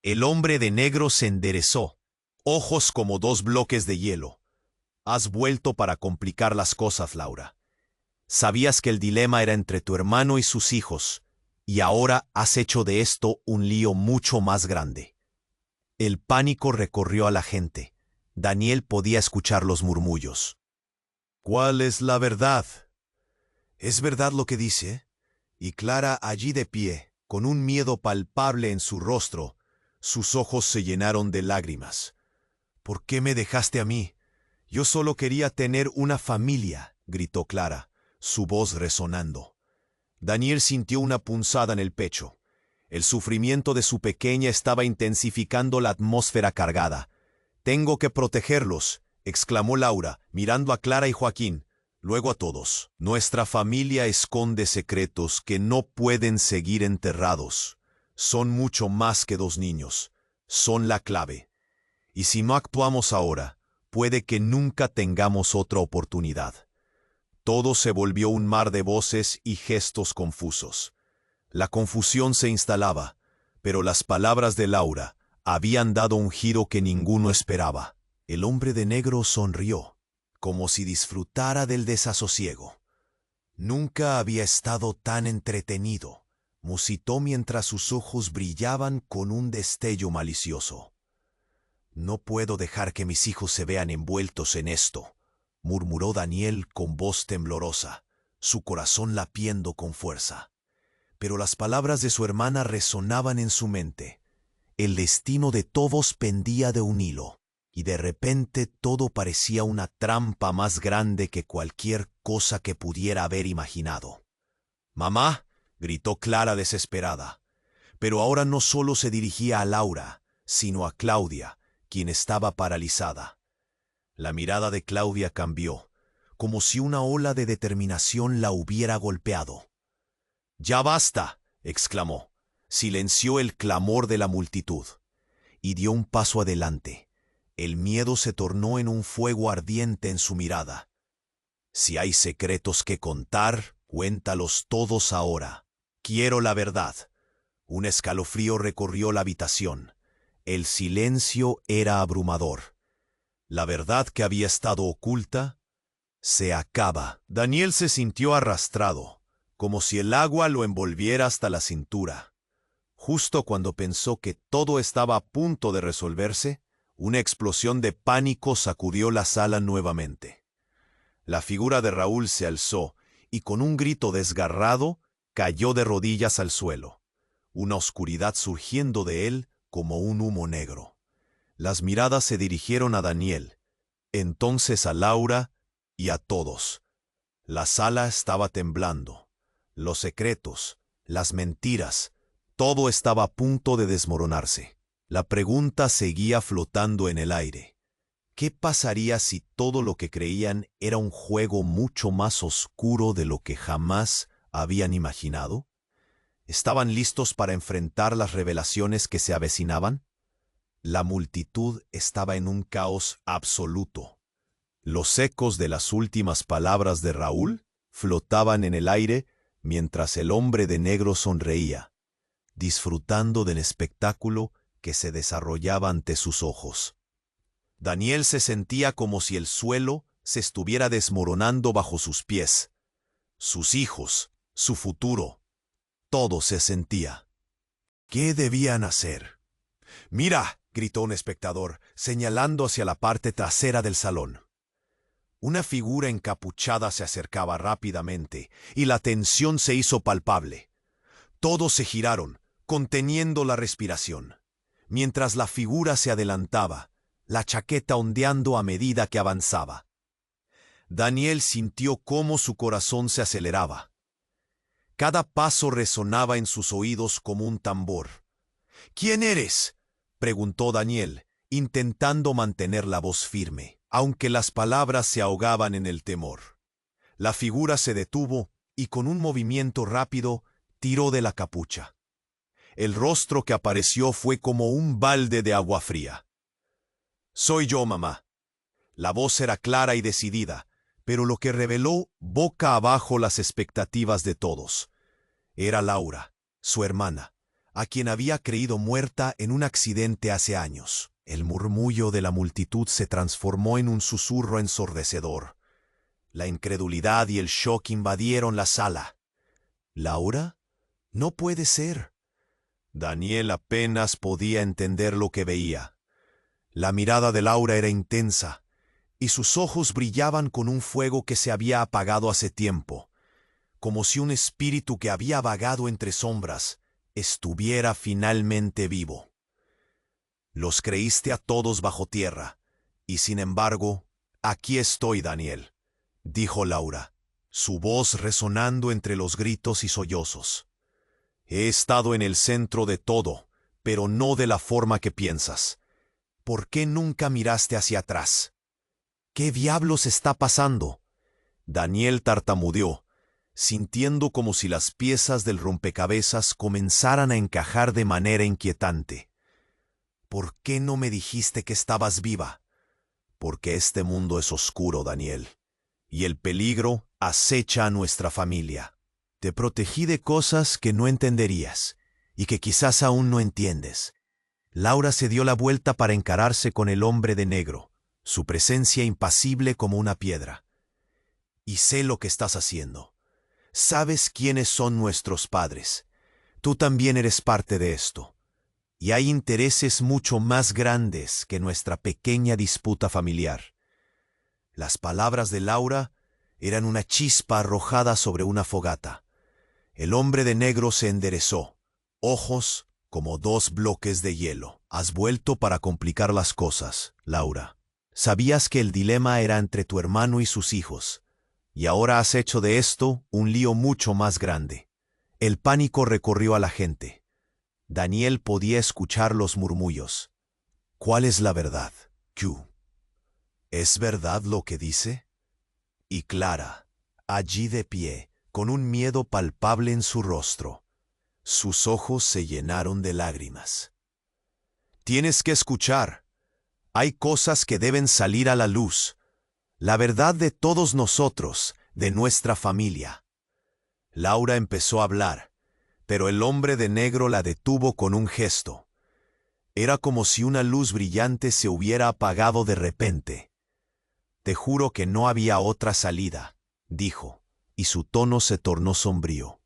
El hombre de negro se enderezó, ojos como dos bloques de hielo. Has vuelto para complicar las cosas, Laura. Sabías que el dilema era entre tu hermano y sus hijos, y ahora has hecho de esto un lío mucho más grande. El pánico recorrió a la gente. Daniel podía escuchar los murmullos. ¿Cuál es la verdad? ¿Es verdad lo que dice? Y Clara, allí de pie, con un miedo palpable en su rostro, sus ojos se llenaron de lágrimas. ¿Por qué me dejaste a mí? Yo solo quería tener una familia, gritó Clara, su voz resonando. Daniel sintió una punzada en el pecho. El sufrimiento de su pequeña estaba intensificando la atmósfera cargada. «Tengo que protegerlos», exclamó Laura, mirando a Clara y Joaquín, luego a todos. «Nuestra familia esconde secretos que no pueden seguir enterrados. Son mucho más que dos niños. Son la clave. Y si no actuamos ahora, puede que nunca tengamos otra oportunidad». Todo se volvió un mar de voces y gestos confusos. La confusión se instalaba, pero las palabras de Laura habían dado un giro que ninguno esperaba. El hombre de negro sonrió, como si disfrutara del desasosiego. Nunca había estado tan entretenido, musitó mientras sus ojos brillaban con un destello malicioso. «No puedo dejar que mis hijos se vean envueltos en esto», murmuró Daniel con voz temblorosa, su corazón latiendo con fuerza. Pero las palabras de su hermana resonaban en su mente. El destino de todos pendía de un hilo, y de repente todo parecía una trampa más grande que cualquier cosa que pudiera haber imaginado. «¡Mamá!», gritó Clara desesperada. Pero ahora no solo se dirigía a Laura, sino a Claudia, quien estaba paralizada. La mirada de Claudia cambió, como si una ola de determinación la hubiera golpeado. «¡Ya basta!», exclamó. Silenció el clamor de la multitud y dio un paso adelante. El miedo se tornó en un fuego ardiente en su mirada. «Si hay secretos que contar, cuéntalos todos ahora. Quiero la verdad». Un escalofrío recorrió la habitación. El silencio era abrumador. La verdad que había estado oculta se acaba. Daniel se sintió arrastrado, como si el agua lo envolviera hasta la cintura. Justo cuando pensó que todo estaba a punto de resolverse, una explosión de pánico sacudió la sala nuevamente. La figura de Raúl se alzó y con un grito desgarrado cayó de rodillas al suelo, una oscuridad surgiendo de él como un humo negro. Las miradas se dirigieron a Daniel, entonces a Laura y a todos. La sala estaba temblando. Los secretos, las mentiras, todo estaba a punto de desmoronarse. La pregunta seguía flotando en el aire. ¿Qué pasaría si todo lo que creían era un juego mucho más oscuro de lo que jamás habían imaginado? ¿Estaban listos para enfrentar las revelaciones que se avecinaban? La multitud estaba en un caos absoluto. Los ecos de las últimas palabras de Raúl flotaban en el aire mientras el hombre de negro sonreía, disfrutando del espectáculo que se desarrollaba ante sus ojos. Daniel se sentía como si el suelo se estuviera desmoronando bajo sus pies. Sus hijos, su futuro, todo se sentía. ¿Qué debían hacer? «¡Mira!», gritó un espectador, señalando hacia la parte trasera del salón. Una figura encapuchada se acercaba rápidamente, y la tensión se hizo palpable. Todos se giraron, conteniendo la respiración, mientras la figura se adelantaba, la chaqueta ondeando a medida que avanzaba. Daniel sintió cómo su corazón se aceleraba. Cada paso resonaba en sus oídos como un tambor. «¿Quién eres?», preguntó Daniel, intentando mantener la voz firme, aunque las palabras se ahogaban en el temor. La figura se detuvo y con un movimiento rápido tiró de la capucha. El rostro que apareció fue como un balde de agua fría. «Soy yo, mamá». La voz era clara y decidida, pero lo que reveló boca abajo las expectativas de todos. Era Laura, su hermana, a quien había creído muerta en un accidente hace años. El murmullo de la multitud se transformó en un susurro ensordecedor. La incredulidad y el shock invadieron la sala. «¿Laura? No puede ser». Daniel apenas podía entender lo que veía. La mirada de Laura era intensa, y sus ojos brillaban con un fuego que se había apagado hace tiempo, como si un espíritu que había vagado entre sombras estuviera finalmente vivo. «Los creíste a todos bajo tierra, y sin embargo, aquí estoy, Daniel», dijo Laura, su voz resonando entre los gritos y sollozos. «He estado en el centro de todo, pero no de la forma que piensas. ¿Por qué nunca miraste hacia atrás?» «¿Qué diablos está pasando?». Daniel tartamudeó, sintiendo como si las piezas del rompecabezas comenzaran a encajar de manera inquietante. «¿Por qué no me dijiste que estabas viva?». «Porque este mundo es oscuro, Daniel, y el peligro acecha a nuestra familia. Te protegí de cosas que no entenderías, y que quizás aún no entiendes». Laura se dio la vuelta para encararse con el hombre de negro, su presencia impasible como una piedra. «Y sé lo que estás haciendo. Sabes quiénes son nuestros padres. Tú también eres parte de esto. Y hay intereses mucho más grandes que nuestra pequeña disputa familiar». Las palabras de Laura eran una chispa arrojada sobre una fogata. El hombre de negro se enderezó, ojos como dos bloques de hielo. «Has vuelto para complicar las cosas, Laura. Sabías que el dilema era entre tu hermano y sus hijos, y ahora has hecho de esto un lío mucho más grande». El pánico recorrió a la gente. Daniel podía escuchar los murmullos. «¿Cuál es la verdad, Q? ¿Es verdad lo que dice?». Y Clara, allí de pie, con un miedo palpable en su rostro. Sus ojos se llenaron de lágrimas. «Tienes que escuchar. Hay cosas que deben salir a la luz. La verdad de todos nosotros, de nuestra familia». Laura empezó a hablar, pero el hombre de negro la detuvo con un gesto. Era como si una luz brillante se hubiera apagado de repente. «Te juro que no había otra salida», dijo, y su tono se tornó sombrío.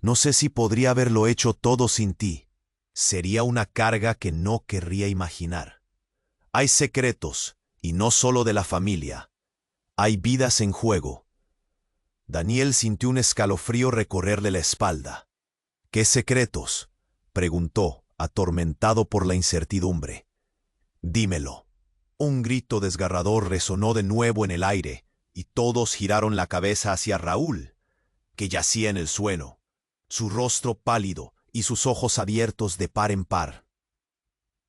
«No sé si podría haberlo hecho todo sin ti. Sería una carga que no querría imaginar. Hay secretos, y no solo de la familia. Hay vidas en juego». Daniel sintió un escalofrío recorrerle la espalda. «¿Qué secretos?», preguntó, atormentado por la incertidumbre. «Dímelo». Un grito desgarrador resonó de nuevo en el aire, y todos giraron la cabeza hacia Raúl, que yacía en el suelo, su rostro pálido y sus ojos abiertos de par en par.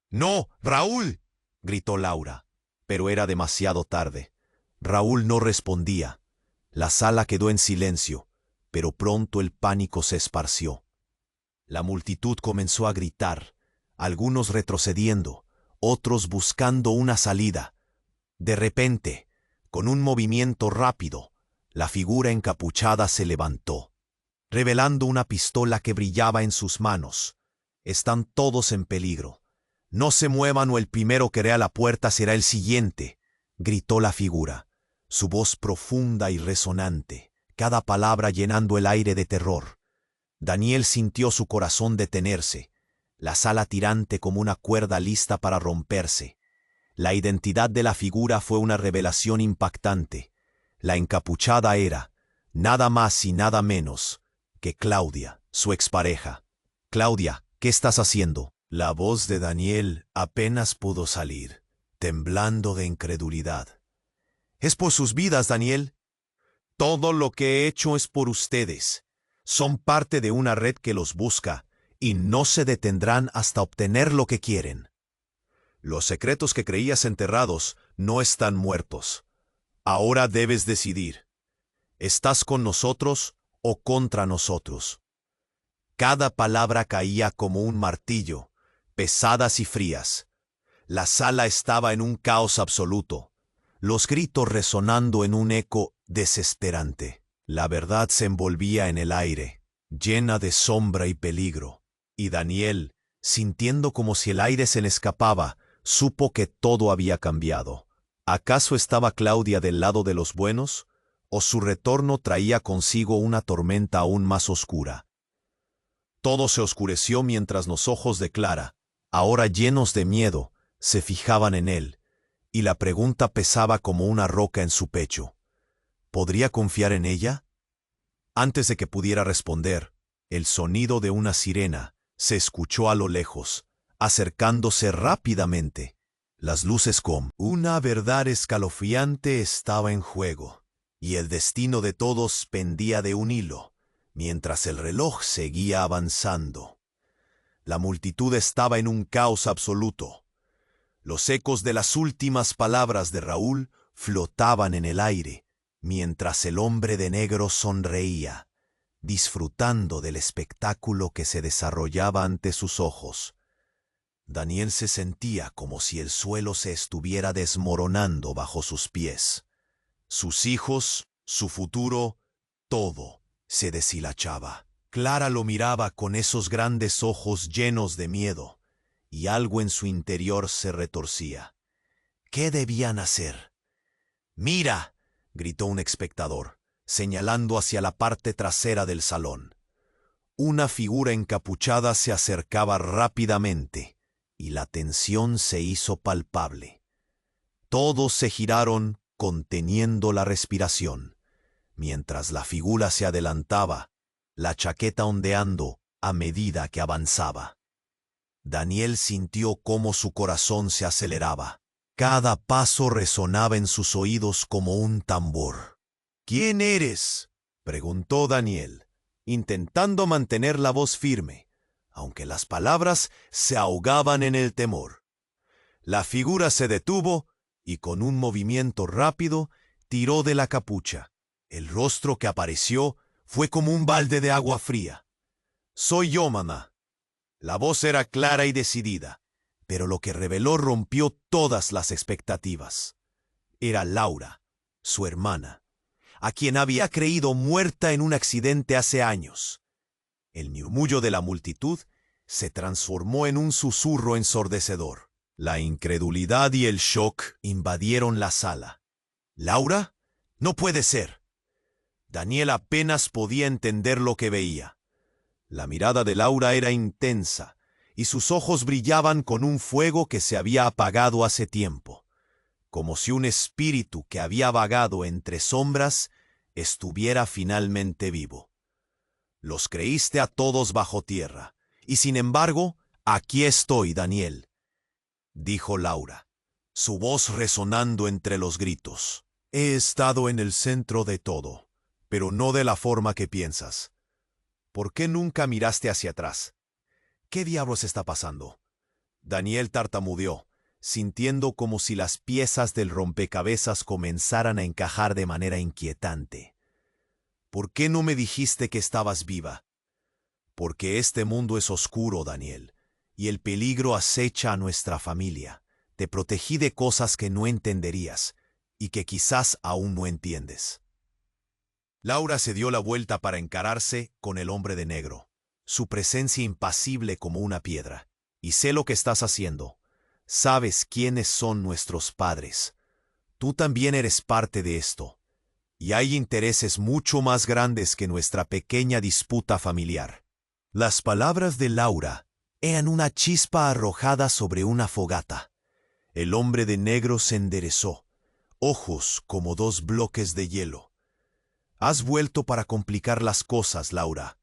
«¡No, Raúl!», gritó Laura, pero era demasiado tarde. Raúl no respondía. La sala quedó en silencio, pero pronto el pánico se esparció. La multitud comenzó a gritar, algunos retrocediendo, otros buscando una salida. De repente, con un movimiento rápido, la figura encapuchada se levantó, revelando una pistola que brillaba en sus manos. «Están todos en peligro. No se muevan o el primero que vea la puerta será el siguiente», gritó la figura, su voz profunda y resonante, cada palabra llenando el aire de terror. Daniel sintió su corazón detenerse, la sala tirante como una cuerda lista para romperse. La identidad de la figura fue una revelación impactante. La encapuchada era, nada más y nada menos, que Claudia, su expareja. Claudia, ¿qué estás haciendo? La voz de Daniel apenas pudo salir, temblando de incredulidad. Es por sus vidas, Daniel. Todo lo que he hecho es por ustedes. Son parte de una red que los busca, y no se detendrán hasta obtener lo que quieren. Los secretos que creías enterrados no están muertos. Ahora debes decidir. ¿Estás con nosotros o contra nosotros? Cada palabra caía como un martillo, pesadas y frías. La sala estaba en un caos absoluto, los gritos resonando en un eco desesperante. La verdad se envolvía en el aire, llena de sombra y peligro, y Daniel, sintiendo como si el aire se le escapaba, supo que todo había cambiado. ¿Acaso estaba Claudia del lado de los buenos, o su retorno traía consigo una tormenta aún más oscura? Todo se oscureció mientras los ojos de Clara, ahora llenos de miedo, se fijaban en él, y la pregunta pesaba como una roca en su pecho. ¿Podría confiar en ella? Antes de que pudiera responder, el sonido de una sirena se escuchó a lo lejos, acercándose rápidamente. Las luces con una verdad escalofriante estaba en juego, y el destino de todos pendía de un hilo, mientras el reloj seguía avanzando. La multitud estaba en un caos absoluto. Los ecos de las últimas palabras de Raúl flotaban en el aire, mientras el hombre de negro sonreía, disfrutando del espectáculo que se desarrollaba ante sus ojos. Daniel se sentía como si el suelo se estuviera desmoronando bajo sus pies. Sus hijos, su futuro, todo se deshilachaba. Clara lo miraba con esos grandes ojos llenos de miedo, y algo en su interior se retorcía. ¿Qué debían hacer? ¡Mira!, gritó un espectador, señalando hacia la parte trasera del salón. Una figura encapuchada se acercaba rápidamente, y la tensión se hizo palpable. Todos se giraron, conteniendo la respiración, mientras la figura se adelantaba, la chaqueta ondeando a medida que avanzaba. Daniel sintió cómo su corazón se aceleraba. Cada paso resonaba en sus oídos como un tambor. ¿Quién eres?, preguntó Daniel, intentando mantener la voz firme, aunque las palabras se ahogaban en el temor. La figura se detuvo y con un movimiento rápido tiró de la capucha. El rostro que apareció fue como un balde de agua fría. «Soy yo, mamá». La voz era clara y decidida, pero lo que reveló rompió todas las expectativas. Era Laura, su hermana, a quien había creído muerta en un accidente hace años. El murmullo de la multitud se transformó en un susurro ensordecedor. La incredulidad y el shock invadieron la sala. ¿Laura? No puede ser. Daniel apenas podía entender lo que veía. La mirada de Laura era intensa, y sus ojos brillaban con un fuego que se había apagado hace tiempo, como si un espíritu que había vagado entre sombras estuviera finalmente vivo. Los creíste a todos bajo tierra, y sin embargo, aquí estoy, Daniel, dijo Laura, su voz resonando entre los gritos. He estado en el centro de todo, pero no de la forma que piensas. ¿Por qué nunca miraste hacia atrás? ¿Qué diablos está pasando? Daniel tartamudeó, sintiendo como si las piezas del rompecabezas comenzaran a encajar de manera inquietante. ¿Por qué no me dijiste que estabas viva? Porque este mundo es oscuro, Daniel, y el peligro acecha a nuestra familia. Te protegí de cosas que no entenderías, y que quizás aún no entiendes. Laura se dio la vuelta para encararse con el hombre de negro, su presencia impasible como una piedra. Y sé lo que estás haciendo. Sabes quiénes son nuestros padres. Tú también eres parte de esto. Y hay intereses mucho más grandes que nuestra pequeña disputa familiar. Las palabras de Laura eran una chispa arrojada sobre una fogata. El hombre de negro se enderezó, ojos como dos bloques de hielo. Has vuelto para complicar las cosas, Laura.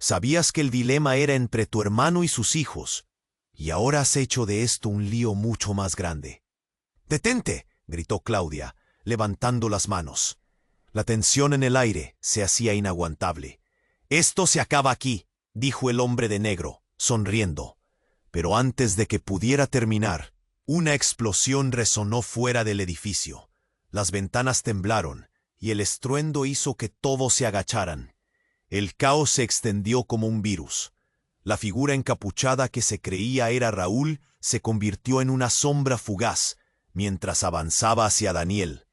Sabías que el dilema era entre tu hermano y sus hijos, y ahora has hecho de esto un lío mucho más grande. «¡Detente!», gritó Claudia, levantando las manos. La tensión en el aire se hacía inaguantable. «Esto se acaba aquí», dijo el hombre de negro, sonriendo. Pero antes de que pudiera terminar, una explosión resonó fuera del edificio. Las ventanas temblaron, y el estruendo hizo que todos se agacharan. El caos se extendió como un virus. La figura encapuchada que se creía era Raúl se convirtió en una sombra fugaz mientras avanzaba hacia Daniel,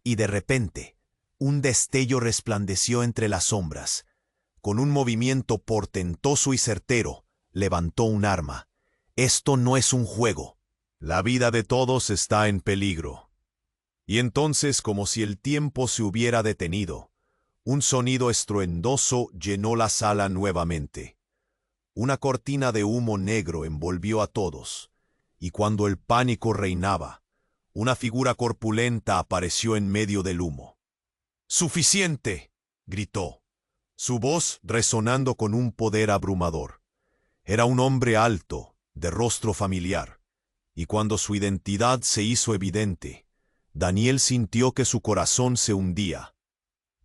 y de repente, un destello resplandeció entre las sombras. Con un movimiento portentoso y certero, levantó un arma. «Esto no es un juego. La vida de todos está en peligro». Y entonces, como si el tiempo se hubiera detenido, un sonido estruendoso llenó la sala nuevamente. Una cortina de humo negro envolvió a todos, y cuando el pánico reinaba, una figura corpulenta apareció en medio del humo. «¡Suficiente!», gritó, su voz resonando con un poder abrumador. Era un hombre alto, de rostro familiar, y cuando su identidad se hizo evidente, Daniel sintió que su corazón se hundía.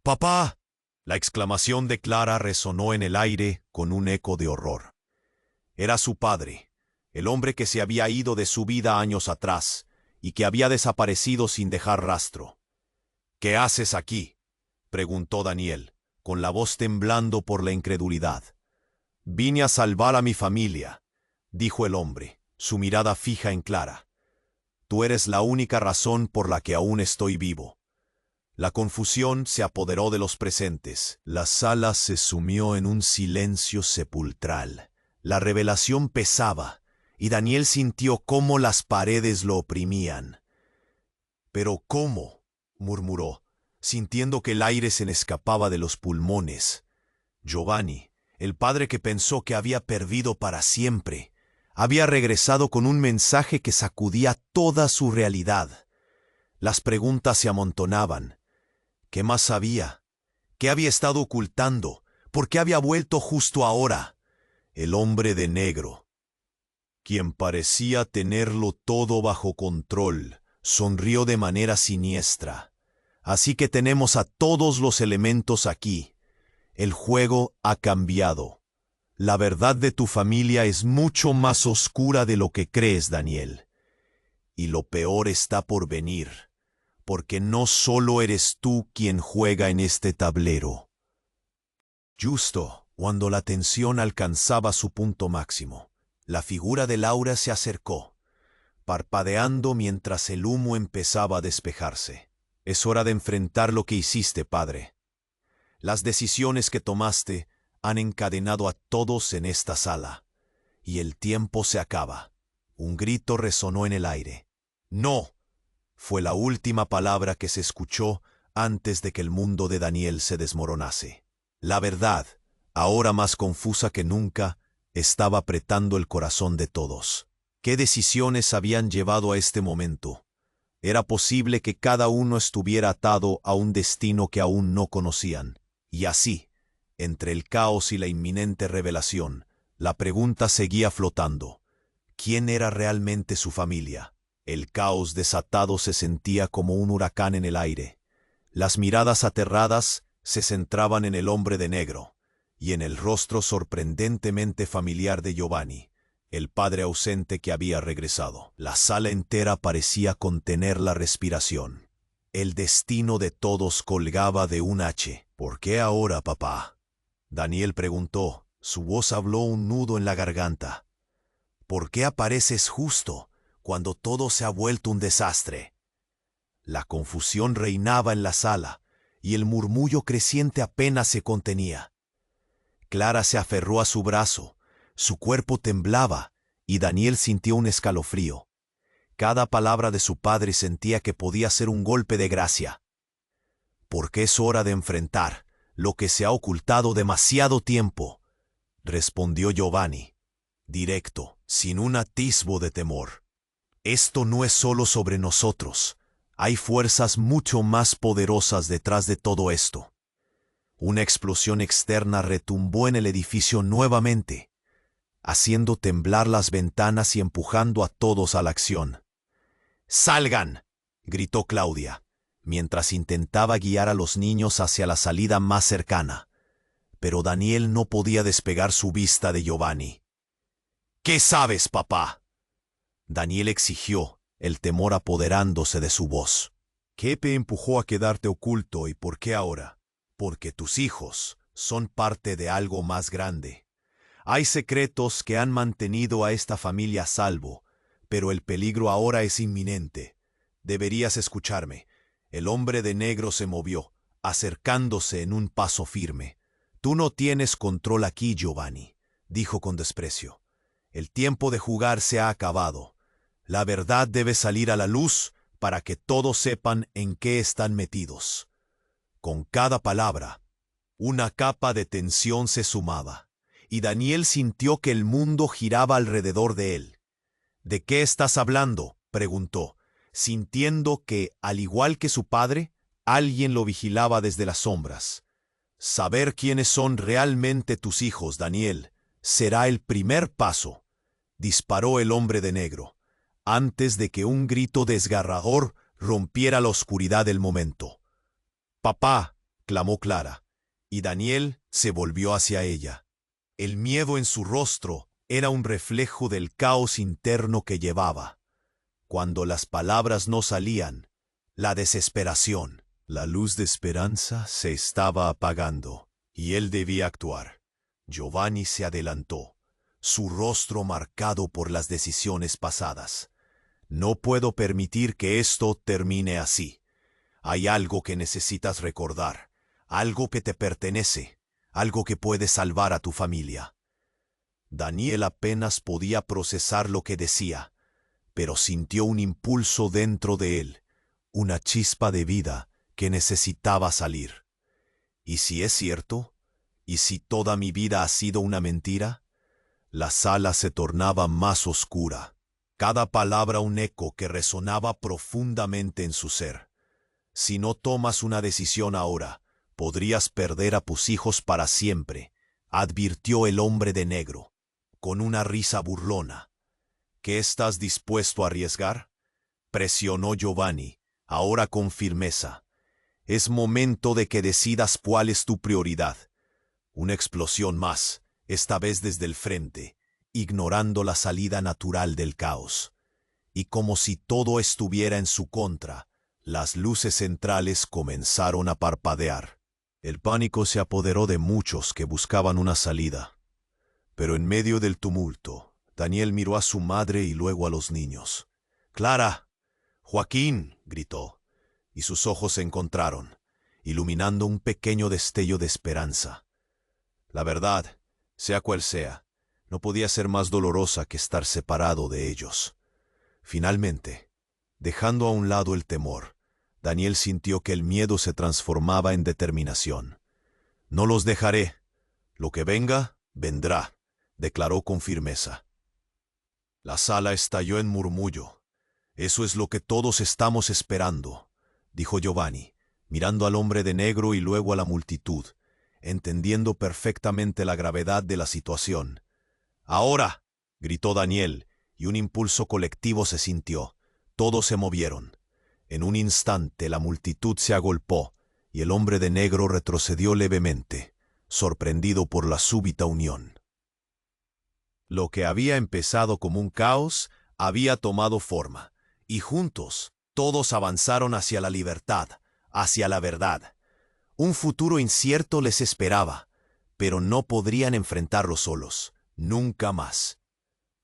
«¡Papá!», la exclamación de Clara resonó en el aire con un eco de horror. Era su padre, el hombre que se había ido de su vida años atrás y que había desaparecido sin dejar rastro. «¿Qué haces aquí?», preguntó Daniel, con la voz temblando por la incredulidad. «Vine a salvar a mi familia», dijo el hombre, su mirada fija en Clara. «Tú eres la única razón por la que aún estoy vivo». La confusión se apoderó de los presentes. La sala se sumió en un silencio sepulcral. La revelación pesaba, y Daniel sintió cómo las paredes lo oprimían. «¿Pero cómo?», murmuró, sintiendo que el aire se le escapaba de los pulmones. Giovanni, el padre que pensó que había perdido para siempre, había regresado con un mensaje que sacudía toda su realidad. Las preguntas se amontonaban. ¿Qué más sabía? ¿Qué había estado ocultando? ¿Por qué había vuelto justo ahora? El hombre de negro, quien parecía tenerlo todo bajo control, sonrió de manera siniestra. «Así que tenemos a todos los elementos aquí. El juego ha cambiado. La verdad de tu familia es mucho más oscura de lo que crees, Daniel. Y lo peor está por venir, porque no solo eres tú quien juega en este tablero». Justo cuando la tensión alcanzaba su punto máximo, la figura de Laura se acercó, parpadeando mientras el humo empezaba a despejarse. «Es hora de enfrentar lo que hiciste, padre. Las decisiones que tomaste han encadenado a todos en esta sala, y el tiempo se acaba». Un grito resonó en el aire. «¡No!», fue la última palabra que se escuchó antes de que el mundo de Daniel se desmoronase. La verdad, ahora más confusa que nunca, estaba apretando el corazón de todos. ¿Qué decisiones habían llevado a este momento? Era posible que cada uno estuviera atado a un destino que aún no conocían. Y así, entre el caos y la inminente revelación, la pregunta seguía flotando. ¿Quién era realmente su familia? El caos desatado se sentía como un huracán en el aire. Las miradas aterradas se centraban en el hombre de negro y en el rostro sorprendentemente familiar de Giovanni, el padre ausente que había regresado. La sala entera parecía contener la respiración. El destino de todos colgaba de un hache. «¿Por qué ahora, papá?», Daniel preguntó. Su voz habló un nudo en la garganta. «¿Por qué apareces justo cuando todo se ha vuelto un desastre?». La confusión reinaba en la sala, y el murmullo creciente apenas se contenía. Clara se aferró a su brazo, su cuerpo temblaba, y Daniel sintió un escalofrío. Cada palabra de su padre sentía que podía ser un golpe de gracia. «Porque es hora de enfrentar lo que se ha ocultado demasiado tiempo», respondió Giovanni, directo, sin un atisbo de temor. «Esto no es solo sobre nosotros. Hay fuerzas mucho más poderosas detrás de todo esto». Una explosión externa retumbó en el edificio nuevamente, haciendo temblar las ventanas y empujando a todos a la acción. ¡Salgan!, gritó Claudia, mientras intentaba guiar a los niños hacia la salida más cercana. Pero Daniel no podía despegar su vista de Giovanni. ¿Qué sabes, papá?, Daniel exigió, el temor apoderándose de su voz. ¿Qué te empujó a quedarte oculto y por qué ahora? Porque tus hijos son parte de algo más grande. Hay secretos que han mantenido a esta familia a salvo, pero el peligro ahora es inminente. Deberías escucharme. El hombre de negro se movió, acercándose en un paso firme. Tú no tienes control aquí, Giovanni, dijo con desprecio. El tiempo de jugar se ha acabado. La verdad debe salir a la luz para que todos sepan en qué están metidos. Con cada palabra, una capa de tensión se sumaba, y Daniel sintió que el mundo giraba alrededor de él. ¿De qué estás hablando?, preguntó, sintiendo que, al igual que su padre, alguien lo vigilaba desde las sombras. Saber quiénes son realmente tus hijos, Daniel, será el primer paso, disparó el hombre de negro, antes de que un grito desgarrador rompiera la oscuridad del momento. «Papá», clamó Clara, y Daniel se volvió hacia ella. El miedo en su rostro era un reflejo del caos interno que llevaba. Cuando las palabras no salían, la desesperación, la luz de esperanza se estaba apagando, y él debía actuar. Giovanni se adelantó, su rostro marcado por las decisiones pasadas. «No puedo permitir que esto termine así. Hay algo que necesitas recordar, algo que te pertenece, algo que puede salvar a tu familia». Daniel apenas podía procesar lo que decía, pero sintió un impulso dentro de él, una chispa de vida que necesitaba salir. ¿Y si es cierto? ¿Y si toda mi vida ha sido una mentira? La sala se tornaba más oscura, cada palabra un eco que resonaba profundamente en su ser. Si no tomas una decisión ahora, podrías perder a tus hijos para siempre, advirtió el hombre de negro, con una risa burlona. ¿Qué estás dispuesto a arriesgar?, presionó Giovanni, ahora con firmeza. Es momento de que decidas cuál es tu prioridad. Una explosión más, esta vez desde el frente, ignorando la salida natural del caos. Y como si todo estuviera en su contra, las luces centrales comenzaron a parpadear. El pánico se apoderó de muchos que buscaban una salida. Pero en medio del tumulto, Daniel miró a su madre y luego a los niños. «¡Clara! ¡Joaquín!», gritó, y sus ojos se encontraron, iluminando un pequeño destello de esperanza. La verdad, sea cual sea, no podía ser más dolorosa que estar separado de ellos. Finalmente, dejando a un lado el temor, Daniel sintió que el miedo se transformaba en determinación. «No los dejaré. Lo que venga, vendrá», declaró con firmeza. La sala estalló en murmullo. «Eso es lo que todos estamos esperando», dijo Giovanni, mirando al hombre de negro y luego a la multitud, entendiendo perfectamente la gravedad de la situación. «Ahora», gritó Daniel, y un impulso colectivo se sintió. Todos se movieron. En un instante la multitud se agolpó, y el hombre de negro retrocedió levemente, sorprendido por la súbita unión. Lo que había empezado como un caos había tomado forma, y juntos todos avanzaron hacia la libertad, hacia la verdad. Un futuro incierto les esperaba, pero no podrían enfrentarlo solos, nunca más.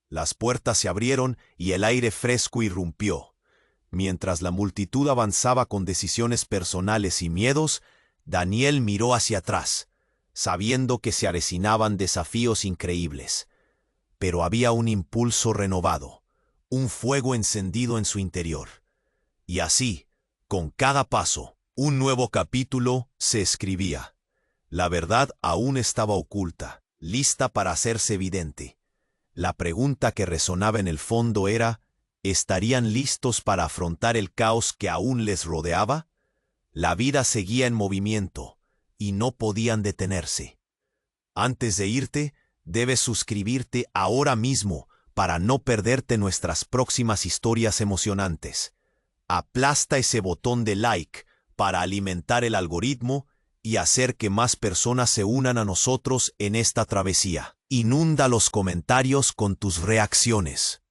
Las puertas se abrieron y el aire fresco irrumpió. Mientras la multitud avanzaba con decisiones personales y miedos, Daniel miró hacia atrás, sabiendo que se avecinaban desafíos increíbles. Pero había un impulso renovado, un fuego encendido en su interior. Y así, con cada paso, un nuevo capítulo se escribía. La verdad aún estaba oculta, lista para hacerse evidente. La pregunta que resonaba en el fondo era, ¿estarían listos para afrontar el caos que aún les rodeaba? La vida seguía en movimiento, y no podían detenerse. Antes de irte, debes suscribirte ahora mismo para no perderte nuestras próximas historias emocionantes. Aplasta ese botón de like para alimentar el algoritmo y hacer que más personas se unan a nosotros en esta travesía. Inunda los comentarios con tus reacciones.